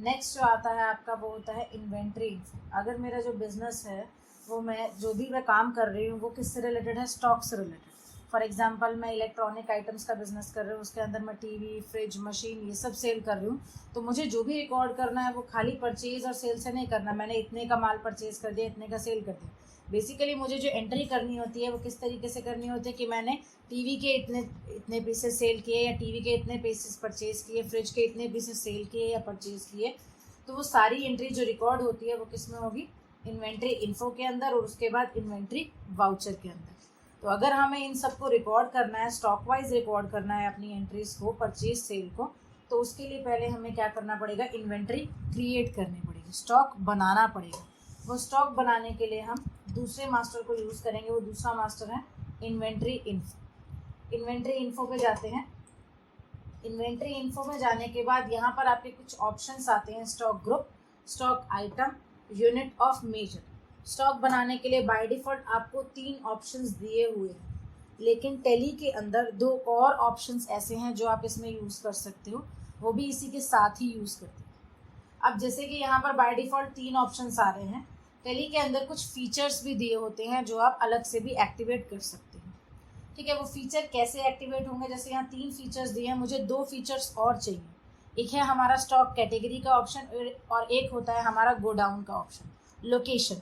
नेक्स्ट जो आता है आपका वो होता है इन्वेंट्री इन्फो। अगर मेरा जो बिज़नेस है वो जो भी मैं काम कर रही हूँ वो किससे रिलेटेड है, स्टॉक से रिलेटेड। फॉर एग्जांपल मैं इलेक्ट्रॉनिक आइटम्स का बिज़नेस कर रही हूँ, उसके अंदर मैं टीवी, फ्रिज, मशीन ये सब सेल कर रही हूँ, तो मुझे जो भी रिकॉर्ड करना है वो खाली परचेज़ और सेल से नहीं करना, मैंने इतने का माल परचेज़ कर दिया, इतने का सेल कर दिया। बेसिकली मुझे जो एंट्री करनी होती है वो किस तरीके से करनी होती है कि मैंने टीवी के इतने पीसेस सेल किए, या टीवी के इतने पीसेस परचेज़ किए, फ्रिज के इतने पीसेस सेल किए या परचेज़ किए। तो वो सारी एंट्री जो रिकॉर्ड होती है वो किस में होगी, इन्वेंट्री इन्फो के अंदर, और उसके बाद इन्वेंट्री वाउचर के अंदर। तो अगर हमें इन सबको रिकॉर्ड करना है, स्टॉक वाइज रिकॉर्ड करना है अपनी एंट्रीज़ को, परचेज सेल को, तो उसके लिए पहले हमें क्या करना पड़ेगा, इन्वेंट्री क्रिएट करनी पड़ेगी, स्टॉक बनाना पड़ेगा। वो स्टॉक बनाने के लिए हम दूसरे मास्टर को यूज़ करेंगे, वो दूसरा मास्टर है इन्वेंट्री इन्फो। इन्वेंट्री इन्फो पे जाते हैं। इन्वेंट्री इन्फो में जाने के बाद यहाँ पर आपके कुछ ऑप्शंस आते हैं, stock group, stock item, unit of measure. Stock बनाने के लिए बाय डिफ़ॉल्ट आपको 3 ऑप्शंस दिए हुए हैं, लेकिन टैली के अंदर 2 और ऑप्शंस ऐसे हैं जो आप इसमें यूज़ कर सकते हो, वो भी इसी के साथ ही यूज़ करते हैं। अब जैसे कि यहाँ पर बाय डिफ़ॉल्ट 3 ऑप्शंस आ रहे हैं, टैली के अंदर कुछ फीचर्स भी दिए होते हैं जो आप अलग से भी एक्टिवेट कर सकते हैं। ठीक है, वो फीचर कैसे एक्टिवेट होंगे, जैसे यहाँ 3 फीचर्स दिए हैं, मुझे 2 फीचर्स और चाहिए। एक है हमारा स्टॉक कैटेगरी का ऑप्शन, और एक होता है हमारा गोडाउन का ऑप्शन, लोकेशन।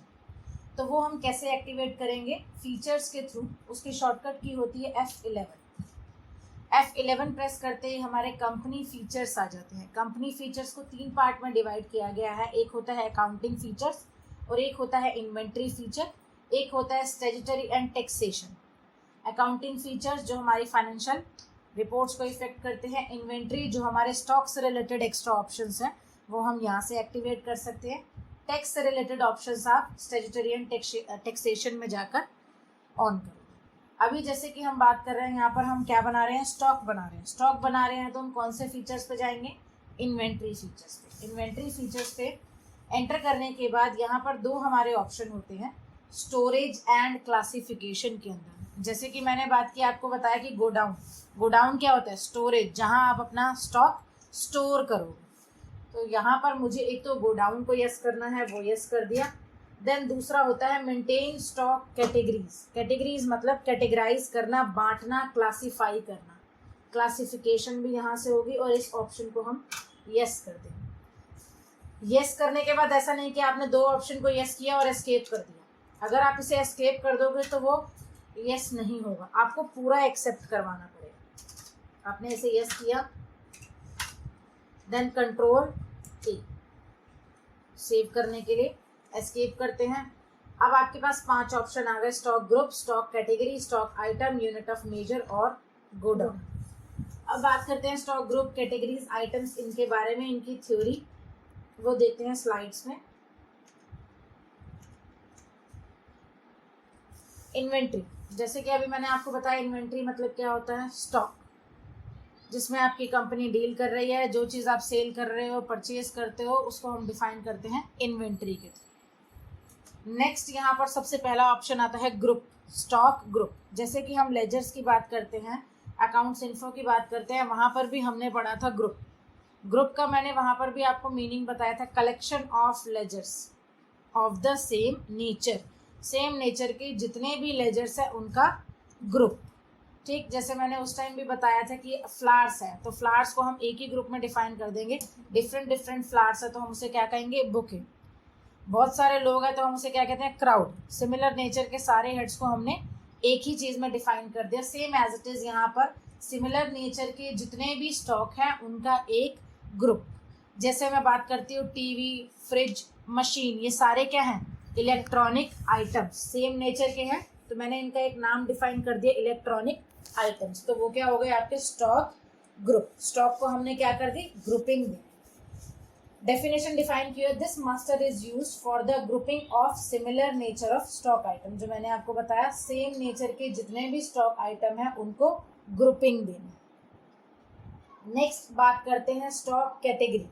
तो वो हम कैसे एक्टिवेट करेंगे, फीचर्स के थ्रू। उसकी शॉर्टकट की होती है F11। F11 प्रेस करते ही हमारे कंपनी फीचर्स आ जाते हैं। कंपनी फीचर्स को 3 पार्ट में डिवाइड किया गया है, एक होता है अकाउंटिंग फीचर्स, और एक होता है इन्वेंट्री फीचर, एक होता है statutory and taxation. Accounting features जो हमारी फाइनेंशियल रिपोर्ट्स को इफेक्ट करते हैं, इन्वेंट्री जो हमारे स्टॉक से रिलेटेड एक्स्ट्रा ऑप्शंस हैं वो हम यहाँ से एक्टिवेट कर सकते हैं। टैक्स से रिलेटेड ऑप्शंस आप स्टैट्यूटरी एंड टैक्सेशन में जाकर ऑन करो। अभी जैसे कि हम बात कर रहे हैं, यहाँ पर हम क्या बना रहे हैं, स्टॉक बना रहे हैं। स्टॉक बना रहे हैं तो हम कौन से फीचर्स पे जाएंगे, इन्वेंट्री फीचर्स पे। इन्वेंट्री फीचर्स पे एंटर करने के बाद यहाँ पर 2 हमारे ऑप्शन होते हैं, स्टोरेज एंड क्लासिफिकेशन के अंदर। जैसे कि मैंने बात की, आपको बताया कि गोडाउन क्या होता है, स्टोरेज, जहाँ आप अपना स्टॉक स्टोर करोगे। तो यहाँ पर मुझे एक तो गोडाउन को यस करना है, वो यस कर दिया। देन दूसरा होता है मेंटेन स्टॉक कैटेगरीज। कैटेगरीज मतलब कैटेगराइज करना, बांटना, क्लासीफाई करना। क्लासिफिकेशन भी यहाँ से होगी, और इस ऑप्शन को हम यस कर देंगे। यस करने के बाद ऐसा नहीं कि आपने 2 ऑप्शन को यस किया और एस्केप कर दिया। अगर आप इसे एस्केप कर दोगे तो वो यस नहीं होगा, आपको पूरा एक्सेप्ट करवाना पड़ेगा। आपने इसे यस किया, देन कंट्रोल ए, सेव करने के लिए एस्केप करते हैं। अब आपके पास 5 ऑप्शन आ गए, stock group, stock category, stock item, unit of measure और गोडाउन। अब बात करते हैं स्टॉक ग्रुप, कैटेगरीज, आइटम्स, इनके बारे में, इनकी थ्योरी वो देखते हैं स्लाइड्स में। इन्वेंट्री, जैसे कि अभी मैंने आपको बताया, इन्वेंट्री मतलब क्या होता है, स्टॉक जिसमें आपकी कंपनी डील कर रही है, जो चीज़ आप सेल कर रहे हो, परचेज करते हो, उसको हम डिफाइन करते हैं इन्वेंट्री के थ्रू। नेक्स्ट यहाँ पर सबसे पहला ऑप्शन आता है ग्रुप, स्टॉक ग्रुप। जैसे कि हम लेजर्स की बात करते हैं, अकाउंट्स इन्फो की बात करते हैं, वहाँ पर भी हमने पढ़ा था ग्रुप। ग्रुप का मैंने वहाँ पर भी आपको मीनिंग बताया था, collection of ledgers of the same nature. Same nature के जितने भी लेजर्स हैं उनका ग्रुप। ठीक, जैसे मैंने उस टाइम भी बताया था कि फ्लावर्स है, तो फ्लावर्स को हम एक ही ग्रुप में डिफाइन कर देंगे। डिफरेंट फ्लावर्स है तो हम उसे क्या कहेंगे, बुके। बहुत सारे लोग हैं तो हम उसे क्या कहते हैं, क्राउड। सिमिलर नेचर के सारे हेड्स को हमने एक ही चीज़ में डिफाइन कर दिया, सेम एज इट इज़। यहाँ पर सिमिलर नेचर के जितने भी स्टॉक हैं उनका एक ग्रुप। जैसे मैं बात करती हूँ टीवी, फ्रिज, मशीन, ये सारे क्या हैं, इलेक्ट्रॉनिक आइटम्स, सेम नेचर के हैं, तो मैंने इनका एक नाम डिफाइन कर दिया, इलेक्ट्रॉनिक आइटम्स। तो वो क्या हो गए आपके स्टॉक ग्रुप। स्टॉक को हमने क्या कर दी, ग्रुपिंग दी। डेफिनेशन डिफाइन किया, this master is used for the grouping of similar nature of stock item, जो मैंने आपको बताया सेम नेचर के जितने भी स्टॉक आइटम है उनको ग्रुपिंग देना। नेक्स्ट बात करते हैं स्टॉक कैटेगरी।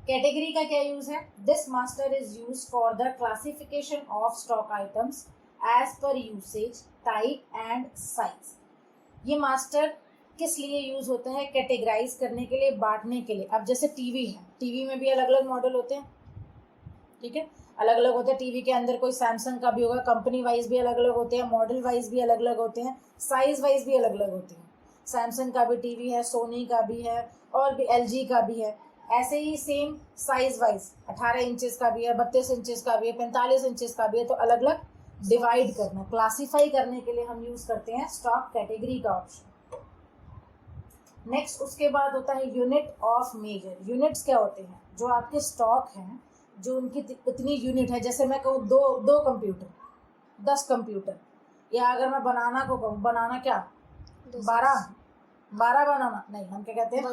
कैटेगरी का क्या यूज है, this master is use for the classification of stock items as per usage type and size. ये मास्टर किस लिए यूज होता है, कैटेगराइज करने के लिए, बांटने के लिए। अब जैसे टीवी है, टीवी में भी अलग अलग मॉडल होते हैं, ठीक है, अलग अलग होते हैं। टीवी के अंदर कोई सैमसंग का भी होगा, कंपनी वाइज भी अलग अलग होते हैं, मॉडल वाइज भी अलग अलग होते हैं, साइज वाइज भी अलग अलग होते हैं। सैमसंग का भी टीवी है, सोनी का भी है, और भी एलजी का भी है। ऐसे ही सेम साइज वाइज 18 इंचेस का भी है, 32 इंचेस का भी है, 45 इंचेस का भी है। तो अलग अलग डिवाइड करना, क्लासीफाई करने के लिए हम यूज करते हैं स्टॉक कैटेगरी का ऑप्शन। नेक्स्ट उसके बाद होता है यूनिट ऑफ मेजर। यूनिट्स क्या होते हैं, जो आपके स्टॉक हैं, जो उनकी इतनी यूनिट है। जैसे मैं कहूँ दो कंप्यूटर, 10 कंप्यूटर, या अगर मैं बनाना को कहूँ, बनाना क्या 12 बनाना नहीं, हम क्या कहते हैं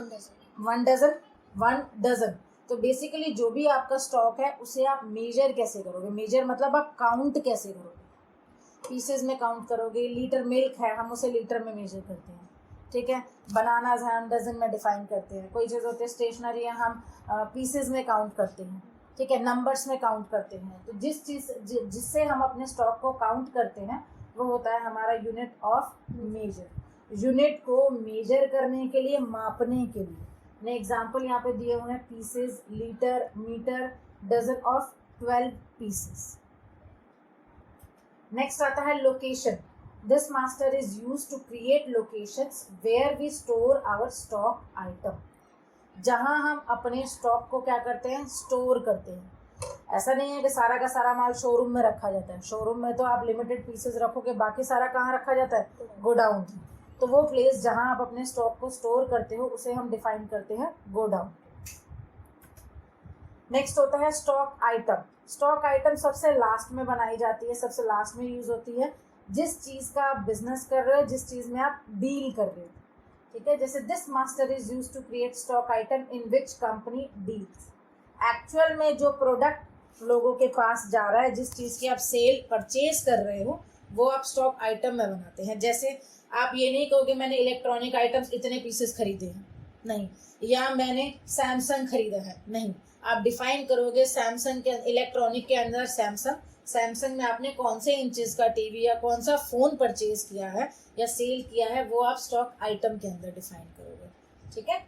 1 डजन। तो बेसिकली जो भी आपका स्टॉक है उसे आप मेजर कैसे करोगे, मेजर मतलब आप काउंट कैसे करोगे, पीसेस में काउंट करोगे। लीटर मिल्क है, हम उसे लीटर में मेजर करते हैं, ठीक है। बनानाज है, हम डजन में डिफाइन करते हैं। कोई चीज़ होती है स्टेशनरी है, हम पीसेस में काउंट करते हैं, ठीक है, नंबर्स में काउंट करते हैं। तो जिससे हम अपने स्टॉक को काउंट करते हैं वो होता है हमारा यूनिट ऑफ मेजर। यूनिट को मेजर करने के लिए, मापने के लिए, ने एग्जाम्पल यहाँ पे दिए हुए हैं, pieces, litre, metre, dozen of 12 pieces. Next आता है location. This master is use to create locations where we store our stock item. जहां हम अपने स्टॉक को क्या करते हैं, स्टोर करते हैं। ऐसा नहीं है कि सारा का सारा माल शोरूम में रखा जाता है। शोरूम में तो आप लिमिटेड पीसेस रखोगे, बाकी सारा कहाँ रखा जाता है, गोडाउन। तो वो प्लेस जहां आप अपने स्टॉक को स्टोर करते हो उसे हम डिफाइन करते हैं गोडाउन। नेक्स्ट होता है स्टॉक आइटम। स्टॉक आइटम सबसे लास्ट में बनाई जाती है, सबसे लास्ट में यूज होती है जिस चीज का आप बिजनेस कर रहे हो, जिस चीज में आप डील कर रहे हो, ठीक है। जैसे this master is use to create stock item in which company deals. Actual में जो प्रोडक्ट लोगों के पास जा रहा है, जिस चीज की आप सेल परचेज कर रहे हो, वो आप स्टॉक आइटम में बनाते हैं। जैसे आप ये नहीं कहोगे मैंने इलेक्ट्रॉनिक आइटम्स इतने पीसेस खरीदे हैं, नहीं, या मैंने सैमसंग खरीदा है, नहीं। आप डिफाइन करोगे सैमसंग के इलेक्ट्रॉनिक के अंदर सैमसंग में आपने कौन से इंचेस का टीवी या कौन सा फोन परचेज किया है या सेल किया है, वो आप स्टॉक आइटम के अंदर डिफाइन करोगे, ठीक है।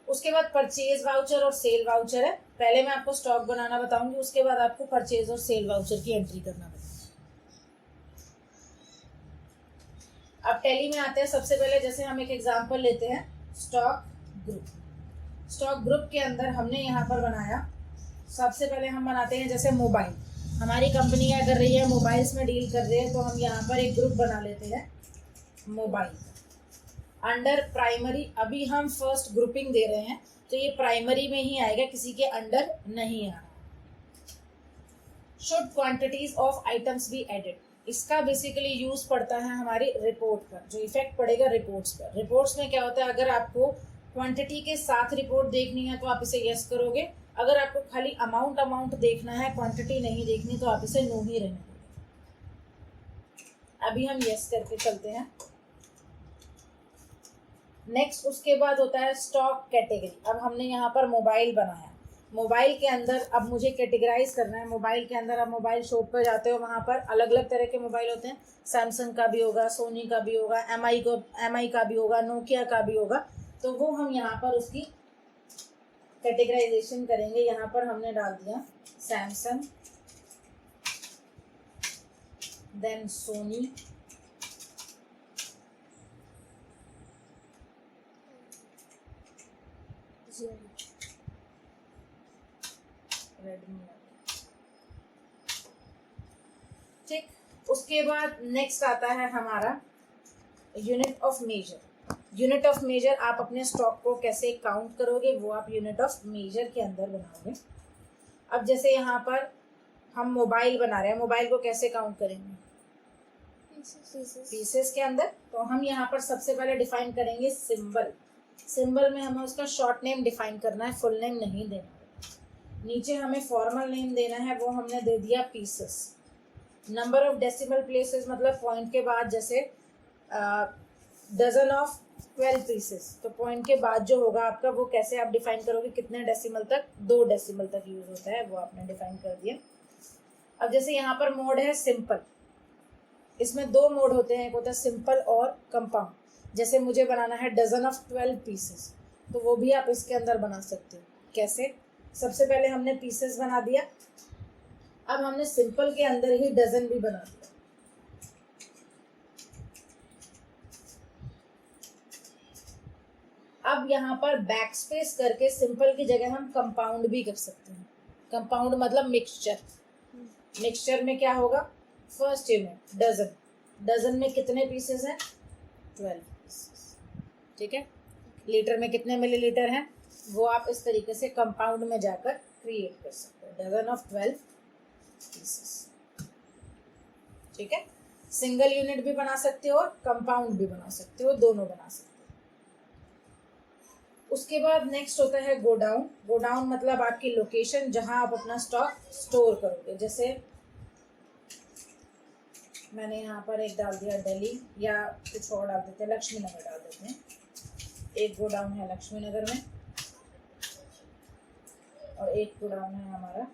उसके बाद परचेज वाउचर और सेल वाउचर है। पहले मैं आपको स्टॉक बनाना बताऊंगी, उसके बाद आपको परचेज और सेल वाउचर की एंट्री करना बताऊंगी। अब टैली में आते हैं। सबसे पहले जैसे हम एक एग्जांपल लेते हैं, स्टॉक ग्रुप। स्टॉक ग्रुप के अंदर हमने यहाँ पर बनाया, सबसे पहले हम बनाते हैं जैसे मोबाइल। हमारी कंपनी क्या कर रही है, मोबाइल्स में डील कर रहे हैं, तो हम यहाँ पर एक ग्रुप बना लेते हैं मोबाइल। अंडर प्राइमरी, अभी हम फर्स्ट ग्रुपिंग दे रहे हैं तो ये प्राइमरी में ही आएगा, किसी के अंडर नहीं आ रहा। Should quantities of items be added. इसका बेसिकली यूज पड़ता है हमारी रिपोर्ट पर, जो इफेक्ट पड़ेगा रिपोर्ट्स पर। रिपोर्ट्स में क्या होता है, अगर आपको क्वांटिटी के साथ रिपोर्ट देखनी है तो आप इसे यस करोगे, अगर आपको खाली अमाउंट देखना है, क्वांटिटी नहीं देखनी, तो आप इसे नो ही रहने दोगे। अभी हम यस करके चलते हैं। नेक्स्ट उसके बाद होता है स्टॉक कैटेगरी। अब हमने यहाँ पर मोबाइल बनाया, मोबाइल के अंदर अब मुझे कैटेगराइज करना है। मोबाइल के अंदर आप मोबाइल शॉप पर जाते हो, वहाँ पर अलग अलग तरह के मोबाइल होते हैं। सैमसंग का भी होगा, सोनी का भी होगा, एमआई का भी होगा, नोकिया का भी होगा। तो वो हम यहाँ पर उसकी कैटेगराइजेशन करेंगे। यहाँ पर हमने डाल दिया सैमसंग, देन सोनी, रेडमी, ठीक। उसके बाद नेक्स्ट आता है हमारा unit of measure. Unit of measure, आप अपने स्टॉक को कैसे काउंट करोगे, वो आप यूनिट ऑफ मेजर के अंदर बनाओगे। अब जैसे यहाँ पर हम मोबाइल बना रहे हैं, मोबाइल को कैसे काउंट करेंगे, पीसेस के अंदर। तो हम यहाँ पर सबसे पहले डिफाइन करेंगे सिंबल। सिंबल में हमें उसका शॉर्ट नेम डिफाइन करना है, फुल नेम नहीं देना। नीचे हमें फॉर्मल नेम देना है, वो हमने दे दिया pieces. Number of decimal places मतलब पॉइंट के बाद, जैसे डजन ऑफ 12 पीसेस, तो पॉइंट के बाद जो होगा आपका वो कैसे आप डिफाइन करोगे, कितने डेसिमल तक, 2 डेसिमल तक यूज होता है, वो आपने डिफाइन कर दिया। अब जैसे यहाँ पर मोड है सिंपल, इसमें 2 मोड होते हैं, एक होता है सिंपल और कंपाउंड। जैसे मुझे बनाना है डजन ऑफ 12 पीसेस, तो वो भी आप इसके अंदर बना सकते हो। कैसे? सबसे पहले हमने पीसेस बना दिया, अब हमने सिंपल के अंदर ही डजन भी बना दिया। अब यहाँ पर बैक स्पेस करके सिंपल की जगह हम कंपाउंड भी कर सकते हैं। कंपाउंड मतलब मिक्सचर। मिक्सचर में क्या होगा, फर्स्ट यूनिट डजन, डजन में कितने पीसेस हैं, 12 पीसेस। ठीक है, लीटर में कितने मिलीलीटर हैं, वो आप इस तरीके से कंपाउंड में जाकर क्रिएट कर सकते हो, डजन ऑफ 12 पीसेस। ठीक है, सिंगल यूनिट भी बना सकते हो और कंपाउंड भी बना सकते हो, दोनों बना सकते हो। उसके बाद नेक्स्ट होता है गो डाउन। गो डाउन मतलब आपकी लोकेशन, जहां आप अपना स्टॉक स्टोर करोगे। जैसे मैंने यहाँ पर एक डाल दिया दिल्ली, या कुछ और डाल देते हैं, लक्ष्मी नगर डाल देते हैं। एक गो डाउन है लक्ष्मी नगर में और एक गो डाउन है हमारा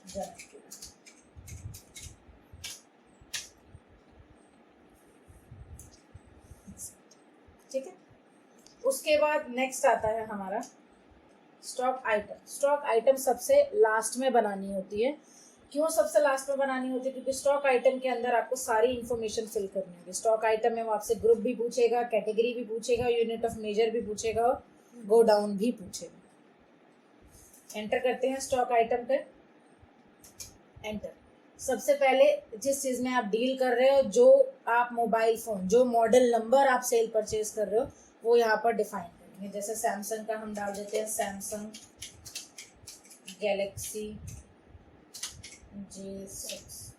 जनकपुर। ठीक है, उसके बाद नेक्स्ट आता है हमारा स्टॉक आइटम। स्टॉक आइटम सबसे लास्ट में बनानी होती है। क्यों सबसे लास्ट में बनानी होती है? क्योंकि स्टॉक आइटम के अंदर आपको सारी इन्फॉर्मेशन फिल करनी होगी। स्टॉक आइटम में वो आपसे ग्रुप भी पूछेगा, कैटेगरी भी पूछेगा, यूनिट ऑफ मेजर भी पूछेगा और गो डाउन भी पूछेगा। एंटर करते हैं स्टॉक आइटम पे, एंटर। सबसे पहले जिस चीज़ में आप डील कर रहे हो, जो आप मोबाइल फ़ोन, जो मॉडल नंबर आप सेल परचेज कर रहे हो, वो यहाँ पर डिफाइन करेंगे। जैसे सैमसंग का हम डाल देते हैं सैमसंग गैलेक्सी J6।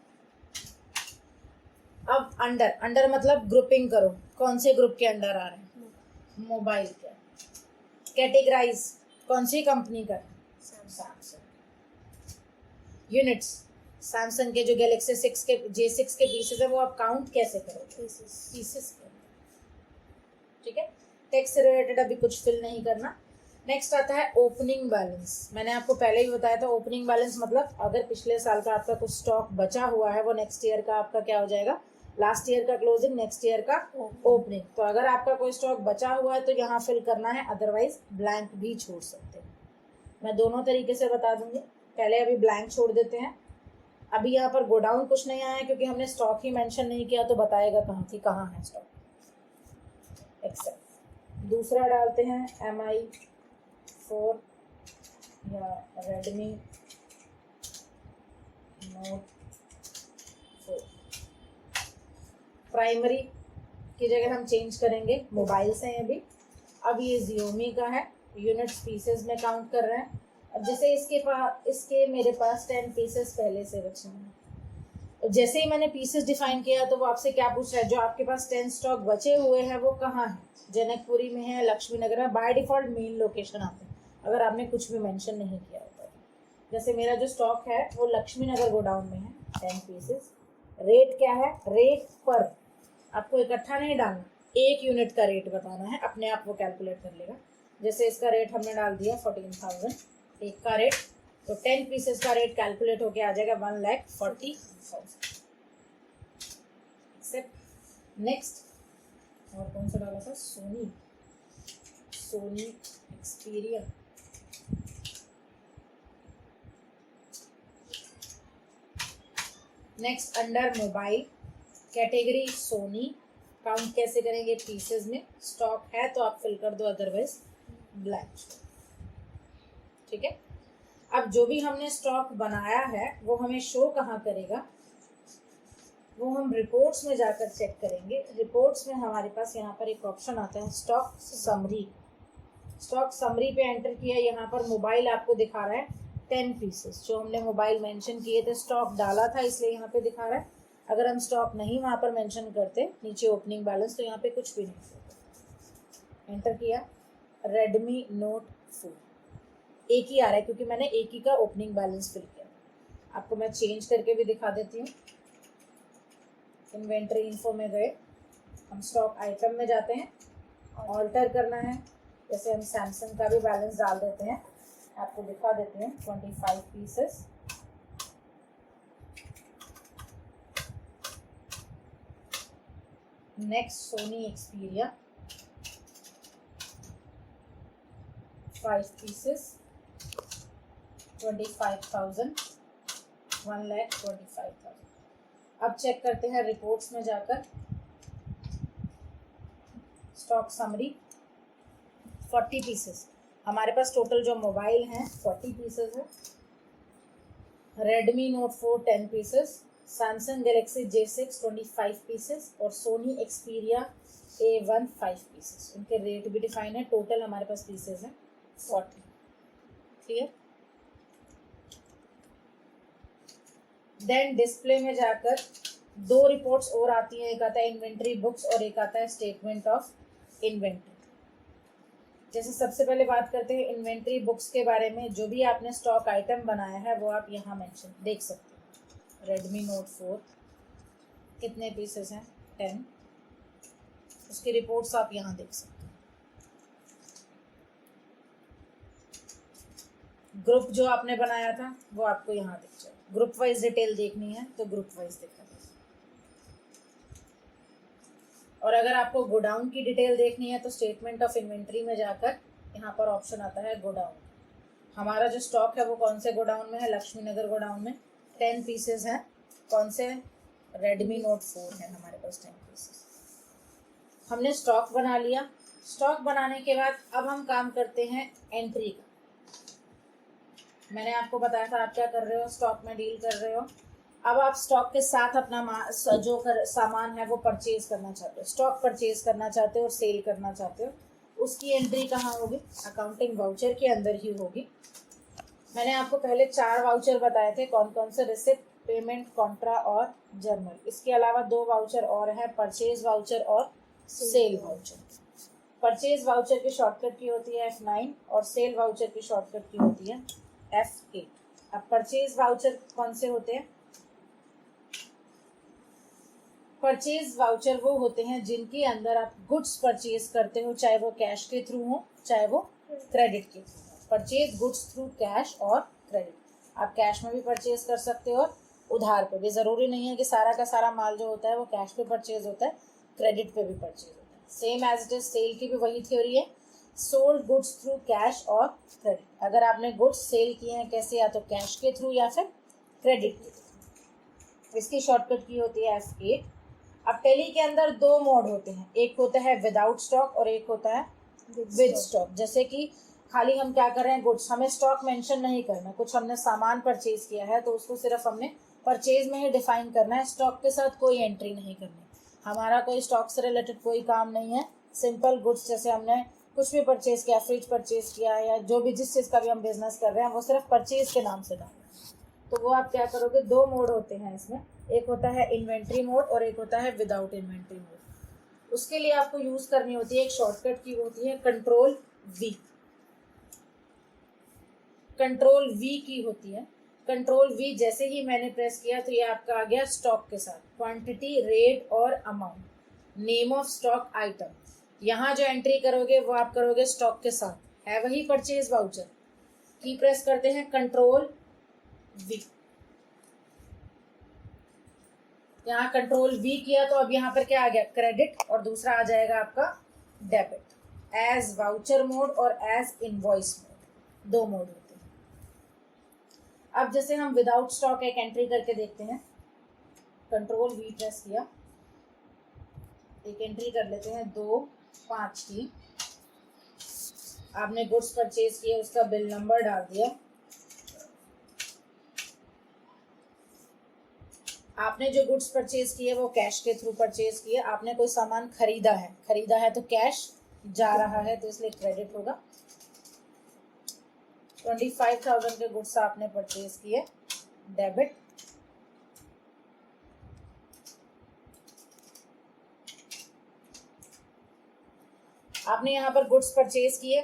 अब अंडर, अंडर मतलब ग्रुपिंग करो, कौन से ग्रुप के अंडर आ रहे हैं, मोबाइल के। कैटेगराइज, कौन सी कंपनी का, सैमसंग। यूनिट्स, सैमसंग के जो गैलेक्सी J6 के पीसेस है वो आप काउंट कैसे करोगे, पीसेस के। ठीक है, टेक्स्ट से रिलेटेड अभी कुछ फिल नहीं करना। नेक्स्ट आता है ओपनिंग बैलेंस। मैंने आपको पहले ही बताया था, ओपनिंग बैलेंस मतलब अगर पिछले साल का आपका कुछ स्टॉक बचा हुआ है, वो नेक्स्ट ईयर का आपका क्या हो जाएगा, लास्ट ईयर का क्लोजिंग, नेक्स्ट ईयर का ओपनिंग। तो अगर आपका कोई स्टॉक बचा हुआ है तो यहाँ फिल करना है, अदरवाइज ब्लैंक भी छोड़ सकते हैं। मैं दोनों तरीके से बता दूंगी। पहले अभी ब्लैंक छोड़ देते हैं। अभी यहाँ पर गोडाउन कुछ नहीं आया क्योंकि हमने स्टॉक ही मेंशन नहीं किया, तो बताएगा कहाँ की कहाँ है स्टॉक, एक्सेप्ट। दूसरा डालते हैं MI4 या Redmi Note 4। प्राइमरी की जगह हम चेंज करेंगे, मोबाइल से हैं अभी। अब ये Xiaomi का है, यूनिट्स पीसेस में काउंट कर रहे हैं। अब जैसे इसके मेरे पास 10 पीसेस पहले से बचे हैं। जैसे ही मैंने पीसेस डिफाइन किया तो वो आपसे क्या पूछ रहा है, जो आपके पास 10 स्टॉक बचे हुए हैं वो कहाँ है, जनकपुरी में है, लक्ष्मी नगर में। बाय डिफॉल्ट मेन लोकेशन आते हैं अगर आपने कुछ भी मेंशन नहीं किया होता। जैसे मेरा जो स्टॉक है वो लक्ष्मी नगर गोडाउन में है, 10 पीसेस। रेट क्या है, रेट पर आपको इकट्ठा नहीं डालना, एक यूनिट का रेट बताना है, अपने आप वो कैलकुलेट कर लेगा। जैसे इसका रेट हमने डाल दिया 14,000, एक का रेट, तो 10 पीसेस का रेट कैलकुलेट होके आ जाएगा 1,40,000। नेक्स्ट और कौन सा डाला था, Sony Xperia. Next under mobile, category Sony, count कैसे करेंगे, पीसेस में। स्टॉक है तो आप फिल कर दो, अदरवाइज ब्लैंक। ठीक है, अब जो भी हमने स्टॉक बनाया है वो हमें शो कहाँ करेगा, वो हम रिपोर्ट्स में जाकर चेक करेंगे। रिपोर्ट्स में हमारे पास यहाँ पर एक ऑप्शन आता है स्टॉक समरी। स्टॉक समरी पे एंटर किया, यहाँ पर मोबाइल आपको दिखा रहा है 10 पीसेस, जो हमने मोबाइल मेंशन किए थे, स्टॉक डाला था इसलिए यहाँ पे दिखा रहा है। अगर हम स्टॉक नहीं वहाँ पर मेंशन करते नीचे ओपनिंग बैलेंस, तो यहाँ पे कुछ भी नहीं होता। एंटर किया, रेडमी नोट 4, एक ही आ रहा है क्योंकि मैंने एक ही का ओपनिंग बैलेंस फिल किया। आपको मैं चेंज करके भी दिखा देती हूँ। इन्वेंट्री इन्फो में गए, हम स्टॉक आइटम में जाते हैं, ऑल्टर करना है। जैसे हम सैमसंग का भी बैलेंस डाल देते हैं, आपको दिखा देते हैं 25 pieces. Next Sony Xperia 5 pieces 25,000, 1,25,000। अब चेक करते हैं रिपोर्ट्स में जाकर, स्टॉक समरी 40 पीसेस। हमारे पास टोटल जो मोबाइल हैं 40 पीसेस है। Redmi note 4 10 pieces, Samsung Galaxy J6 25 pieces और सोनी एक्सपीरिया A1 5 पीसेस। उनके रेट भी डिफाइन है। टोटल हमारे पास पीसेस हैं 40। क्लियर? देन डिस्प्ले में जाकर 2 रिपोर्ट्स और आती हैं, एक आता है इन्वेंट्री बुक्स और एक आता है स्टेटमेंट ऑफ इन्वेंट्री। जैसे सबसे पहले बात करते हैं इन्वेंट्री बुक्स के बारे में। जो भी आपने स्टॉक आइटम बनाया है वो आप यहाँ मेंशन देख सकते हैं। रेडमी नोट 4 कितने पीसेस हैं? 10। उसकी रिपोर्ट्स आप यहाँ देख सकते हैं। ग्रुप जो आपने बनाया था वो आपको यहाँ दिख जाए। ग्रुप वाइज डिटेल देखनी है तो ग्रुप वाइज देखा। और अगर आपको गोडाउन की डिटेल देखनी है तो स्टेटमेंट ऑफ इन्वेंट्री में जाकर यहाँ पर ऑप्शन आता है गोडाउन। हमारा जो स्टॉक है वो कौन से गोडाउन में है? लक्ष्मी नगर गोडाउन में 10 पीसेस हैं। कौन से? रेडमी नोट 4 है हमारे पास 10 पीसेस। हमने स्टॉक बना लिया। स्टॉक बनाने के बाद अब हम काम करते हैं एंट्री का। मैंने आपको बताया था आप क्या कर रहे हो, स्टॉक में डील कर रहे हो। अब आप स्टॉक के साथ अपना सामान है वो परचेज करना चाहते हो, स्टॉक परचेज करना चाहते हो और सेल करना चाहते हो। उसकी एंट्री कहाँ होगी? अकाउंटिंग वाउचर के अंदर ही होगी। मैंने आपको पहले 4 वाउचर बताए थे, कौन कौन से? रिसिप्ट, पेमेंट, कॉन्ट्रा और जर्नल। इसके अलावा 2 वाउचर और हैं, परचेज वाउचर और सेल वाउचर। परचेज वाउचर की शॉर्टकट की होती है F9 और सेल वाउचर की शॉर्टकट की होती है F8। अब परचेज वाउचर कौन से होते हैं? परचेज वाउचर वो होते हैं जिनके अंदर आप गुड्स परचेज करते हो, चाहे वो कैश के थ्रू हो चाहे वो क्रेडिट के थ्रू हो। परचेज गुड्स थ्रू कैश और क्रेडिट। आप कैश में भी परचेज कर सकते हो और उधार पे भी। ज़रूरी नहीं है कि सारा का सारा माल जो होता है वो कैश पे परचेज होता है, क्रेडिट पे भी परचेज होता है। Same as it is sale की भी वही थ्योरी है, सोल्ड गुड्स थ्रू कैश और क्रेडिट। अगर आपने गुड्स सेल किए हैं कैसे? या तो कैश के थ्रू या फिर क्रेडिट के थ्रू। इसकी शॉर्टकट की होती है F8। अब टैली के अंदर 2 मोड होते हैं, एक होता है विदाउट स्टॉक और एक होता है विद स्टॉक। जैसे कि खाली हम क्या कर रहे हैं, गुड्स, हमें स्टॉक मेंशन नहीं करना। कुछ हमने सामान परचेज किया है तो उसको सिर्फ हमने परचेज में ही डिफाइन करना है, स्टॉक के साथ कोई एंट्री नहीं करनी। हमारा कोई स्टॉक से रिलेटेड कोई काम नहीं है। सिंपल गुड्स, जैसे हमने कुछ भी परचेज किया, फ्रिज परचेज किया या जो भी जिस चीज़ का भी हम बिजनेस कर रहे हैं वो सिर्फ परचेज के नाम से डालना है। तो वो आप क्या करोगे? 2 मोड होते हैं इसमें, एक होता है इन्वेंट्री मोड और एक होता है विदाउट इन्वेंट्री मोड। उसके लिए आपको यूज करनी होती है एक शॉर्टकट की होती है कंट्रोल V। कंट्रोल V की होती है। कंट्रोल V जैसे ही मैंने प्रेस किया तो ये आपका आ गया स्टॉक के साथ, क्वांटिटी, रेट और amount, name of stock item. यहाँ जो एंट्री करोगे वो आप करोगे स्टॉक के साथ, है वही परचेज वाउचर। की प्रेस करते हैं कंट्रोल V। यहाँ कंट्रोल V किया तो अब यहाँ पर क्या आ गया? क्रेडिट, और दूसरा आ जाएगा आपका डेबिट। एज वाउचर मोड और एज इनवॉइस मोड, 2 मोड होते हैं। अब जैसे हम विदाउट स्टॉक एक एंट्री करके देखते हैं। कंट्रोल V प्रेस किया, एक एंट्री कर लेते हैं 2-5 की। आपने गुड्स परचेज किए, उसका बिल नंबर डाल दिया। आपने जो गुड्स परचेज किए वो कैश के थ्रू परचेज किए। आपने कोई सामान खरीदा है तो कैश जा रहा है तो इसलिए क्रेडिट होगा। 25,000 के गुड्स आपने परचेज किए, डेबिट। आपने यहाँ पर गुड्स परचेज किए,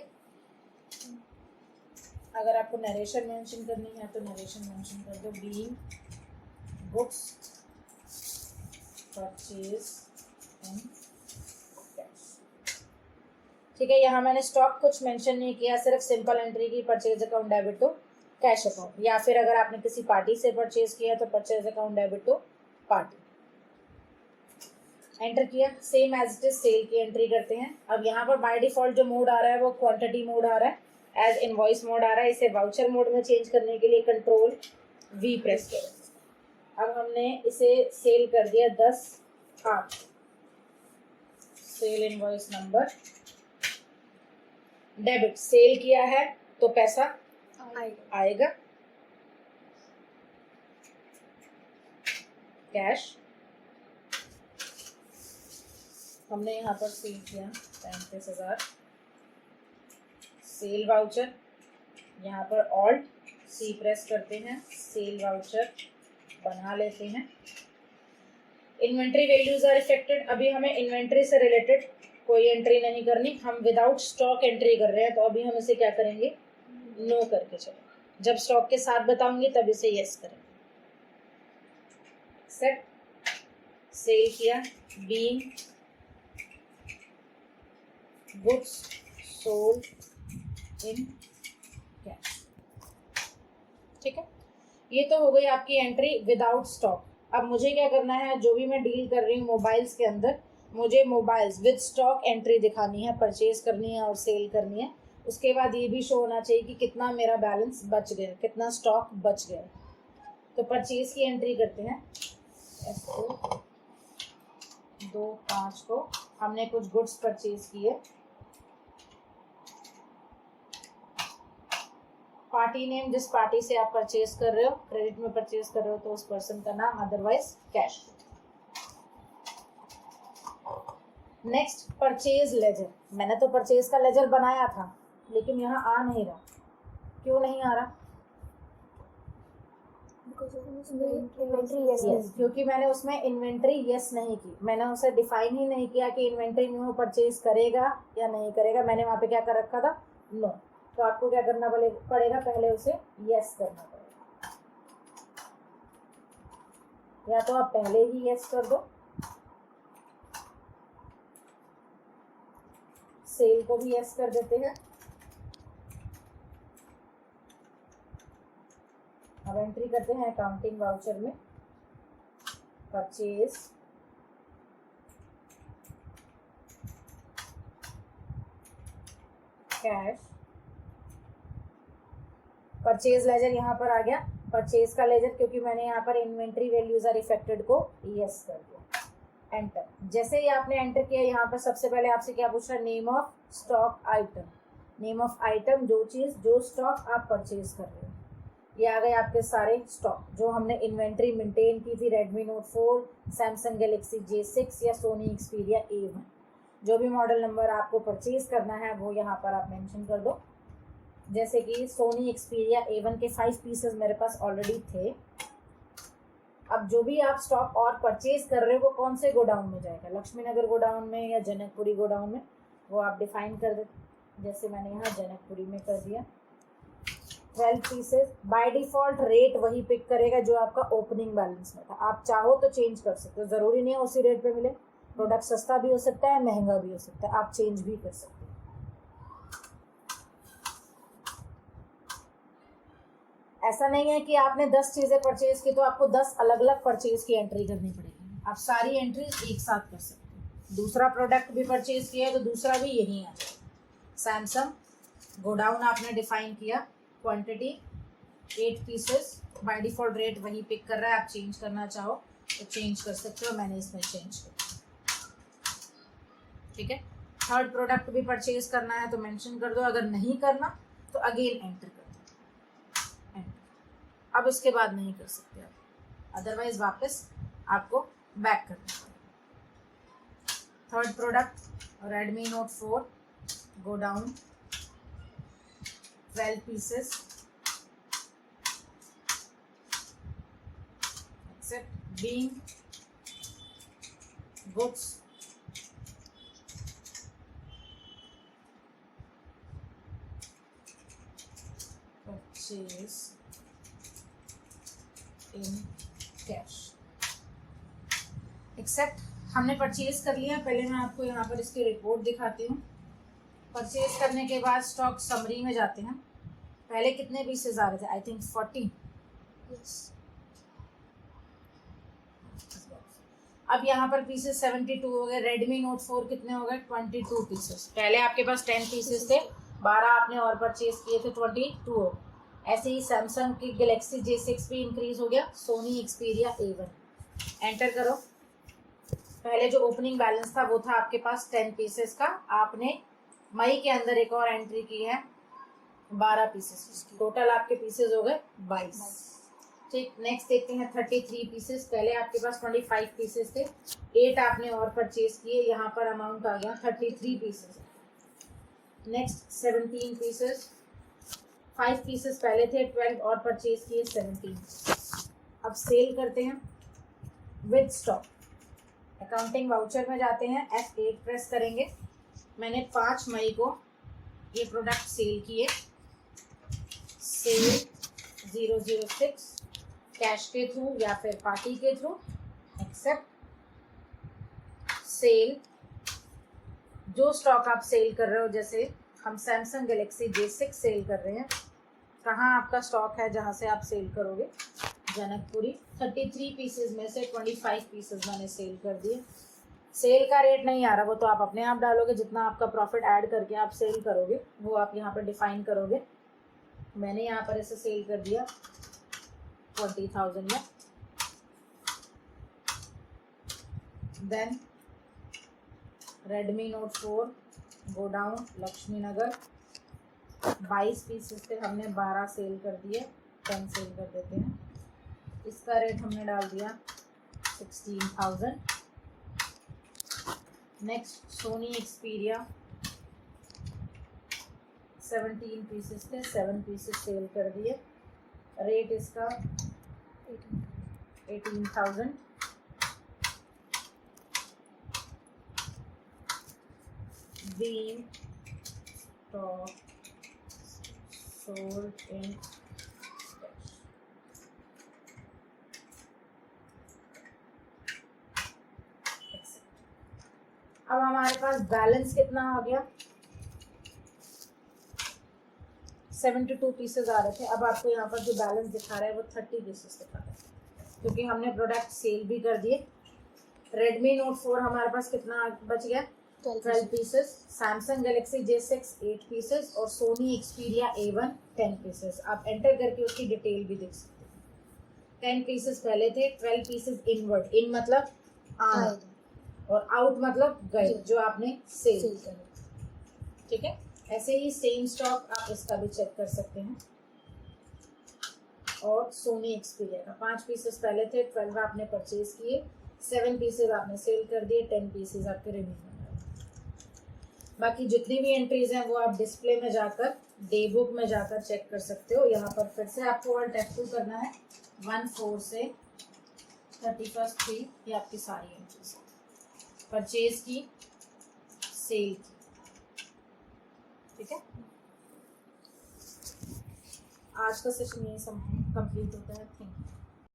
अगर आपको नरेशन मेंशन करनी है तो नरेशन मेंशन कर दो, being goods purchase in cash. ठीक है, यहाँ मैंने स्टॉक कुछ मेंशन नहीं किया, सिर्फ सिंपल एंट्री की purchase account debit to cash account, या फिर अगर आपने किसी पार्टी से परचेज किया तो purchase account debit to party enter किया। Same as it is sale की एंट्री करते हैं। अब यहाँ पर बाय डिफॉल्ट जो मोड आ रहा है वो क्वांटिटी मोड आ रहा है, एज इनवॉइस मोड आ रहा है। इसे वाउचर मोड में चेंज करने के लिए कंट्रोल वी प्रेस करें। अब हमने इसे सेल कर दिया 10/8, sale invoice number debit, sale किया है तो पैसा आएगा, कैश हमने यहाँ पर सेल किया 35,000, सेल वाउचर, यहाँ पर ऑल्ट सी प्रेस करते हैं, सेल वाउचर बना लेते हैं। इन्वेंट्री वैल्यूज आर इफेक्टेड, अभी हमें इन्वेंट्री से रिलेटेड कोई एंट्री नहीं करनी, हम विदाउट स्टॉक एंट्री कर रहे हैं, तो अभी हम इसे क्या करेंगे, नो करके चलेंगे। जब स्टॉक के साथ बताऊंगी तब इसे यस करेंगे। सेट, सेल किया, being goods sold in cash. ठीक है, ये तो हो गई आपकी एंट्री विदाउट स्टॉक। अब मुझे क्या करना है, जो भी मैं डील कर रही हूँ मोबाइल्स के अंदर, मुझे मोबाइल्स विद स्टॉक एंट्री दिखानी है, परचेज करनी है और सेल करनी है। उसके बाद ये भी शो होना चाहिए कि कितना मेरा बैलेंस बच गया, कितना स्टॉक बच गया। तो परचेज की एंट्री करते हैं, F2 2/5 को हमने कुछ गुड्स परचेज किए, पार्टी नेम जिस पार्टी से आप परचेज कर रहे हो, क्रेडिट में परचेज कर रहे हो तो उस पर्सन का नाम, otherwise cash. Next purchase laser, मैंने तो परचेज का लेजर बनाया था लेकिन यहाँ आ नहीं रहा, क्यों नहीं आ रहा? yes, क्योंकि मैंने उसमें इन्वेंट्री यस नहीं की, मैंने उसे डिफाइन ही नहीं किया कि इन्वेंट्री में वो परचेज करेगा या नहीं करेगा, मैंने वहाँ पे क्या कर रखा था, नो। तो आपको क्या करना पड़ेगा, पहले उसे यस करना पड़ेगा, या तो आप पहले ही यस कर दो, सेल को भी यस कर देते हैं। अब एंट्री करते हैं अकाउंटिंग वाउचर में, परचेज कैश, परचेज लेजर यहाँ पर आ गया, परचेज का लेजर, क्योंकि मैंने यहाँ पर इन्वेंट्री वैल्यूज आर इफेक्टेड को यस कर दिया, एंटर। जैसे ही आपने एंटर किया, यहाँ पर सबसे पहले आपसे क्या पूछ रहा है, name of stock item, name of item जो चीज़ जो स्टॉक आप परचेज कर रहे हो। ये आ गए आपके सारे स्टॉक जो हमने इन्वेंट्री मेंटेन की थी, Redmi note 4, Samsung Galaxy J6 या सोनी एक्सपीरिया A1, जो भी मॉडल नंबर आपको परचेज करना है वो यहाँ पर आप मेंशन कर दो। जैसे कि सोनी एक्सपीरिया A1 के 5 पीसेस मेरे पास ऑलरेडी थे। अब जो भी आप स्टॉक और परचेज कर रहे हो वो कौन से गोडाउन में जाएगा, लक्ष्मी नगर गोडाउन में या जनकपुरी गोडाउन में, वो आप डिफाइन कर दे। जैसे मैंने यहाँ जनकपुरी में कर दिया। 12 पीसेस, बाय डिफॉल्ट रेट वही पिक करेगा जो आपका ओपनिंग बैलेंस में था। आप चाहो तो चेंज कर सकते हो, ज़रूरी नहीं है उसी रेट पे मिले, प्रोडक्ट सस्ता भी हो सकता है, महंगा भी हो सकता है, आप चेंज भी कर सकते हो। ऐसा नहीं है कि आपने 10 चीज़ें परचेज की तो आपको 10 अलग अलग परचेज की एंट्री करनी पड़ेगी, आप सारी एंट्रीज एक साथ कर सकते हो। दूसरा प्रोडक्ट भी परचेज किया है तो दूसरा भी यही आ जाएगा। सैमसंग गोडाउन आपने डिफाइन किया, quantity 8 pieces, by default rate वही पिक कर रहा है, आप चेंज करना चाहो तो चेंज कर सकते हो, मैंने इसमें चेंज किया। ठीक है, थर्ड प्रोडक्ट भी परचेज करना है तो मेंशन कर दो, अगर नहीं करना तो अगेन एंटर कर दो, अब इसके बाद नहीं कर सकते आप, अदरवाइज वापस आपको बैक करना पड़ेगा। Third product Redmi note 4 godown 12 pieces, except being goods purchase in cash except हमने परचेज कर लिया। पहले मैं आपको यहाँ पर इसकी रिपोर्ट दिखाती हूँ। परचेज करने के बाद स्टॉक समरी में जाते हैं। पहले कितने पीसेज आ रहे थे? I think 40। अब यहाँ पर पीसेस 72 हो गए। रेडमी नोट 4 कितने हो गए? 22 पीसेस। पहले आपके पास 10 पीसेस थे, 12 आपने और परचेज किए थे, 22 हो। ऐसे ही सैमसंग की गैलेक्सी J6 भी इंक्रीज हो गया। सोनी एक्सपीरिया A1 एंटर करो। पहले जो ओपनिंग बैलेंस था वो था आपके पास 10 पीसेस का। आपने मई के अंदर एक और एंट्री की है 12 पीसेस। टोटल आपके पीसेस हो गए 22। ठीक, नेक्स्ट देखते हैं 33 पीसेस। पहले आपके पास 25 पीसेस थे, 8 आपने और परचेज किए। यहाँ पर अमाउंट आ गया 33 पीसेस। नेक्स्ट 17 पीसेस, 5 पीसेस पहले थे, 12 और परचेज किए, 17। अब सेल करते हैं विद स्टॉक। अकाउंटिंग वाउचर में जाते हैं, F8 प्रेस करेंगे। मैंने 5 मई को ये प्रोडक्ट सेल किए। सेल 006 कैश के थ्रू या फिर पार्टी के थ्रू। एक्सेप्ट सेल जो स्टॉक आप सेल कर रहे हो, जैसे हम सैमसंग गैलेक्सी J6 सेल कर रहे हैं, कहाँ आपका स्टॉक है जहाँ से आप सेल करोगे? जनकपुरी। 33 पीसेस में से 25 पीसेस मैंने सेल कर दिए। सेल का रेट नहीं आ रहा, वो तो आप अपने आप डालोगे। जितना आपका प्रॉफिट ऐड करके आप सेल करोगे वो आप यहाँ पर डिफाइन करोगे। मैंने यहाँ पर ऐसे सेल कर दिया 20,000 में। Then Redmi note 4 go down Laxmi Nagar. 22 pieces थे, हमने 12 सेल कर दिए, 10 सेल कर देते हैं। इसका रेट हमने डाल दिया 16,000। नेक्स्ट सोनी एक्सपीरिया 17 पीसेस थे, 7 पीसेस सेल कर दिए। रेट इसका 18,000। बीम स्टॉक सोल्ड इन अब हमारे पास बैलेंस कितना आ गया? 72 पीसेस आ रहे थे। अब आपको यहाँ पर जो बैलेंस दिखा रहा है वो 30 पीसेस दिखा रहा है, क्योंकि हमने प्रोडक्ट सेल भी कर दिए। रेडमी नोट 4 हमारे पास कितना बच गया? 12 pieces. Samsung Galaxy J6 8 pieces और सोनी एक्सपीरिया A1 10 पीसेस। आप एंटर करके उसकी डिटेल भी देख सकते हैं। 10 पीसेस पहले थे, 12 पीसेस इनवर्ड। इन मतलब आना और आउट मतलब गए, जो आपने सेल करे। ठीक है, ऐसे ही सेम स्टॉक आप इसका भी चेक कर सकते हैं। और सोनी एक्सपीरिया का 5 पीसेस पहले थे, 12 आपने परचेज किए, 7 पीसेस आपने सेल कर दिए, 10 पीसेस आपके रिमेन। बाकी जितनी भी एंट्रीज हैं वो आप डिस्प्ले में जाकर डे बुक में जाकर चेक कर सकते हो। यहाँ पर फिर से आपको Alt F2 करना है। 1/4 से 31 3 ये आपकी सारी एंट्रीज परचेज की, सेल की। ठीक है, आज का सेशन यही कंप्लीट होता है। Thank you.